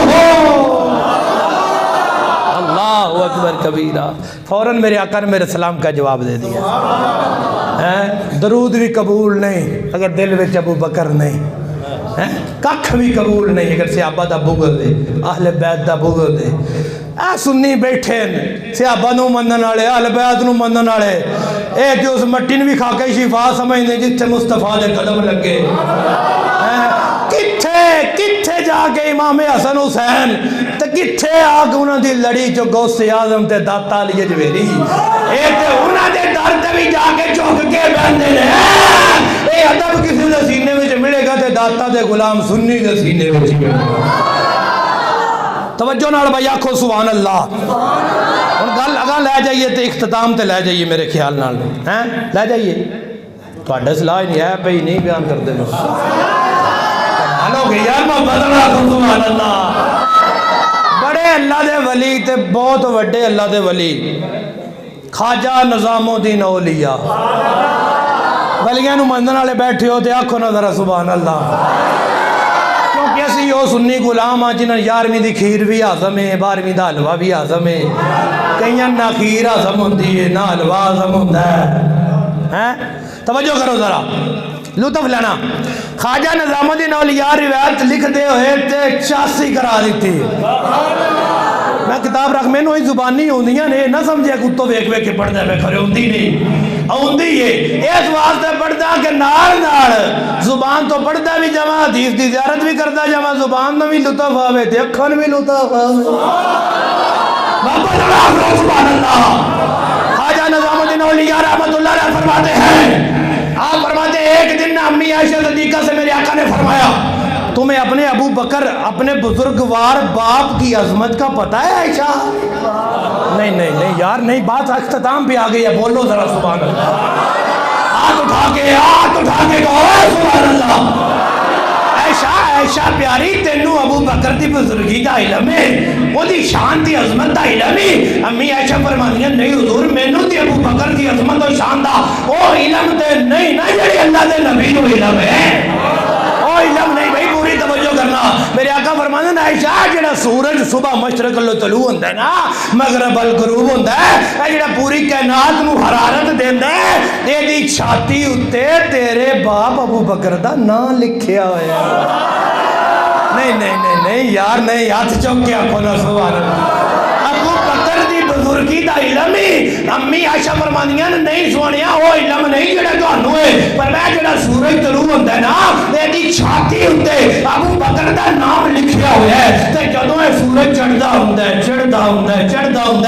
اللہ اکبر کبیرہ، فوراً میرے آقا نے میرے سلام کا جواب دے دیا۔ درود بھی قبول نہیں اگر دل وچ ابو بکر نہیں، ککھ بھی قبول نہیں اگر صحابہ دا بغض دے، اہل بیت دا بغض دے۔ اے سنی بیٹھے صحابہ نو منن والے، اہل بیت نو منن والے، اے تے اس مٹی نو بھی کھا کے شفا سمجھدے جتھے مصطفیٰ دے قدم لگے۔ کتھے جا کے امام حسن حسین تے کتھے آ کے انہاں دی لڑی چو غوث اعظم تے داتا علی اجویری، اے تے انہاں دے در تے بھی جا کے چوک کے بہندے نے۔ اے ادب کسی دے سینے وچ ملے گا تے داتا دے غلام سنی دے سینے وچ ملے گا۔ توجہ نال بھائی آکھو سبحان اللہ۔ ہن گل اگاں لے جائیے تے اختتام تے لے جائیے میرے خیال نال، لے جائیے، تواڈے صلاح نہیں ہے بھئی نہیں بیان کردے نو، ہلو کہ یار محبت نال سبحان اللہ۔ بڑے اللہ دے ولی تے بہت وڈے اللہ دے ولی، خواجہ نظام الدین اولیاء، ولیاں نو منن والے بیٹھے ہو تے آکھو نا ذرا سبحان اللہ، کیونکہ اسی وہ سنی غلام ہاں جنہاں 11ویں دی کھیر بھی ہضم ہے، 12ویں دا حلوہ بھی ہضم ہے، کئیاں نہ کھیر ہضم ہوندی ہے نہ حلوہ ہضم ہوندا ہے۔ توجہ کرو ذرا، لطف لینا۔ خواجہ نظام الدین اولیاء روایت لکھ دے ہوئے تے 86 کرا دیتی، میں کتاب رکھ، میں نو ہی زبانی ہوندیاں نے، نہ سمجھے کتوں ویک ویک کے پڑھ دے میں کھرے ہوندی نہیں، ہوندی ہے اس واسطے پڑھدا کہ نال نال زبان تو پڑھدا بھی جمع، حدیث دی زیارت بھی کردا جمع، زبان میں بھی لطف آوے تے اکھن بھی لطف آوے۔ بابا جناب سبحان اللہ۔ خواجہ نظام الدین اولیاء رحمت اللہ علیہ فرماتے ہیں، آپ فرماتے ہیں ایک دن امی عائشہ صدیقہ سے میرے آقا نے فرمایا، تمہیں اپنے ابو بکر اپنے بزرگوار باپ کی عظمت کا پتہ ہے عائشہ؟ نہیں یار نہیں، بات اختتام پہ آ گئی ہے، بولو ذرا سبحان اللہ، ہاتھ اٹھا کے کہو سبحان اللہ۔ عائشہ پیاری تینوں ابو بکر دی بزرگی دا علم ہے، وہ دی شان دی عظمت دا علم ہے؟ امی عائشہ فرمانیاں نہیں حضور، مینوں دی ابو بکر دی عظمت و شان دا او علم تے نہیں نا جڑی اللہ دے نبی نو علم ہے، او علم نہیں بھائی، پوری توجہ کرنا۔ میرے آقا فرماتے ہیں عائشہ جڑا سورج صبح مشرق الطلوع ہوندا ہے نا، مغرب الغروب ہوندا ہے، اے جڑا پوری کائنات نو حرارت دیندا ہے، اے دی چھاتی اُتے تیرے باپ ابو بکر دا نام لکھیا ہویا ہے۔ نہیں یار نہیں، ہاتھ چوک کے آکھو نا سبحان اللہ۔ ابو بکر دی بزرگی دا علم ہی امی عائشہ فرماندیاں نہیں سونیا، وہ علم نہیں جڑا تانوں ہے، پر میں جڑا سورج طلوع ہوندا ہے نا، ایدی چھاتی اُتے ابو بکر دا نام لکھیا ہویا ہے، تے جدوں اے سورج چڑھدا ہوندا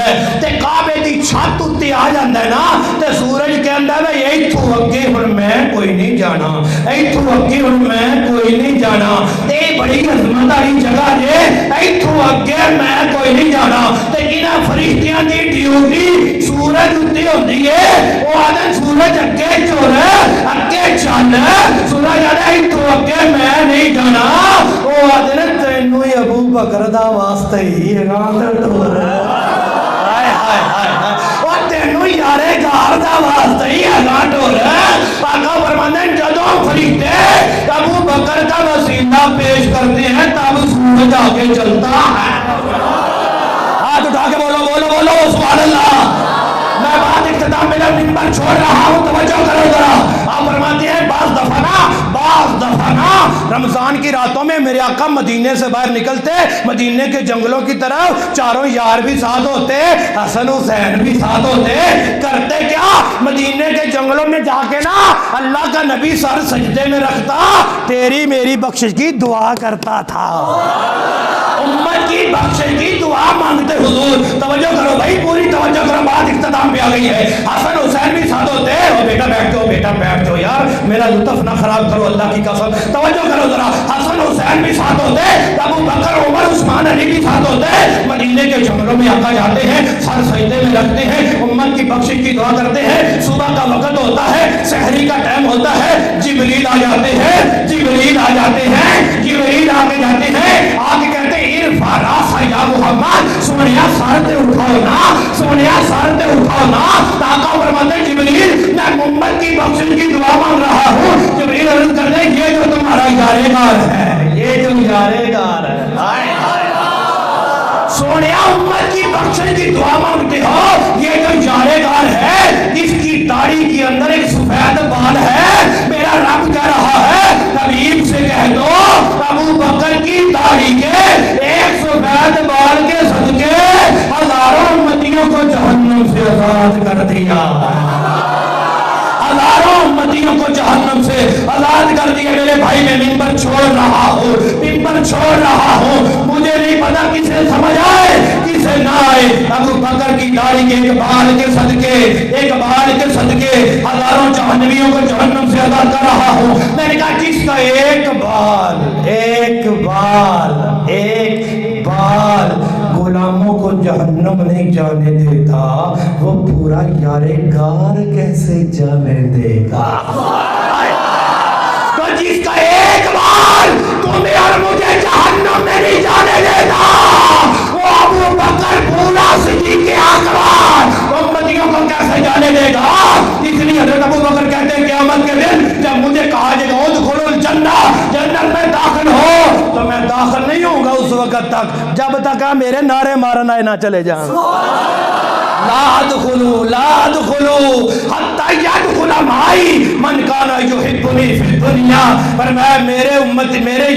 ہے تے کعبے دی چھت اُتے آ جاندا ہے نا، تے سورج کہندا کہندا بھائی ایتھوں اگے ہن میں کوئی نہیں جانا، ایتھوں اگے ہن میں کوئی نہیں جانا، تے بڑی عظمت والی جگہ جے، ایتھوں اگے میں کوئی نہیں جانا۔ تے انہاں فرشتیاں دی ڈیوٹی سورج اُتے ہوندی ہے، او آدھے سورج اگے چل اگے چل، سورج آدھے ایتھوں اگے میں نہیں جانا، او آدھے تینوں ہی ابو بکر دا واسطہ ہی اگاں ٹور ہائے ہائے ہائے او تینوں یارے گار دا واسطہ ہی اگاں ٹور۔ آقا فرماتے ہیں جدوں فرشتے ابو بکر کا وسیلہ پیش کرتے ہیں تب سورج آگے چلتا ہے۔ ہاتھ اٹھا کے بولو بولو بولو سبحان اللہ۔ میں بات اختتام میں منبر چھوڑ رہا ہوں، توجہ کرو ذرا۔ آپ فرماتے ہیں بعض دفعہ رمضان کی راتوں میں میرے آقا مدینے سے باہر نکلتے، مدینے کے جنگلوں کی طرف، چاروں یار بھی ساتھ ہوتے، حسن حسین بھی ساتھ ہوتے، کرتے کیا؟ مدینے کے جنگلوں میں جا کے نا اللہ کا نبی سر سجدے میں رکھتا، تیری میری بخشش کی دعا کرتا تھا، امت کی بخشش کی دعا مانگتے حضور۔ توجہ کرو بھائی، پوری توجہ کرو، بات اختتام پہ آ گئی ہے۔ حسن حسین بھی ساتھ ہوتے، او بیٹا بیٹھ جاؤ، بیٹا بیٹھ جاؤ یار، میرا لطف نہ خراب کرو اللہ کی قسم۔ توجہ کرو ذرا، حسن حسین بھی ساتھ ہوتے، ابو بکر عمر عثمان علی بھی ساتھ ہوتے، مدینے کے جنگلوں میں آقا جاتے ہیں، سر سجدے میں رکھتے ہیں، امت کی بخشش کی دعا کرتے ہیں۔ صبح کا وقت ہوتا ہے، سحری کا ٹائم ہوتا ہے، جبریل آ جاتے ہیں، جبریل آ جاتے ہیں، جبریل آ کے جاتے ہیں، آ کے کہتے ہیں ارفع راسا یا محمد، سونیا سر تے اٹھاؤ نا، سونیا سر تے اٹھاؤ نا۔ آقا فرماتے ہیں جبریل میں امت کی بخشش کی دعا مانگ رہا ہوں۔ جبریل عرض کرتے ہیں یہ جو تمہارا یارے گار ہے، یہ جو یارے گار ہے، ہائے ہائے سونیا امت کی بخشش کی دعا مانگتے ہو، یہ جو یارے گار ہے اس کی داڑھی کے اندر ایک سفید بال ہے، میرا رب کہہ رہا ہے حبیب سے کہہ دو ابو بکر کی داڑھی کے ایک سفید بال کے صدقے ہزاروں امتیوں کو جہنم سے آزاد کر دیا، ہزاروں امتیوں کو جہنم سے آزاد کر دیا۔ میرے بھائی میں منبر چھوڑ رہا ہوں، منبر چھوڑ رہا ہوں، مجھے نہیں پتا کسے سمجھ آئے کسے نہ آئے، ابو بکر کی داڑھی کے ایک بال کے صدقے، ایک بال کے صدقے ہزاروں جہنمیوں کو جہنم سے آزاد کر رہا ہوں۔ میں نے کہا جس کا ایک بال، ایک بال، ایک بال غلاموں کو جہنم نہیں جانے دیتا، وہ پورا یارے گار کیسے جانے دے گا؟ تو جس کا ایک بال تمہیں اور مجھے جہنم میں نہیں جانے دیتا، وہ ابو بکر پورا صدیق اکبر امتیوں کو کیسے جانے دے گا؟ اس لیے حضرت ابو بکر کہتے ہیں قیامت کے دن جب مجھے کہا جائے گا ادخلوا الجنہ، جنت میں داخل ہو، تو میں داخل نہیں ہوں گا اس وقت تک جب تک میرے نعرے مارنا نہ چلے جائیں۔ لا ادخلوا لا ادخلوا حتی یدخل معی من کان یحبنی فی الدنیا، فرمایا میرے امت میرے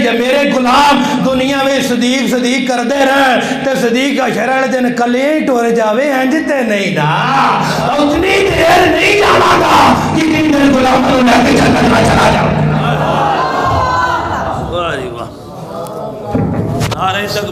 غلام دنیا میں صدیق صدیق کرتے رہے تے صدیق کا شرع دن کلے ٹور جاوے ہنجتے نہیں نا، اتنی دیر نہیں جانا گا کتنی دیر غلام کو لے کے جنت میں چلا جاؤ۔ واہ جی واہ، نعرہ تکبیر۔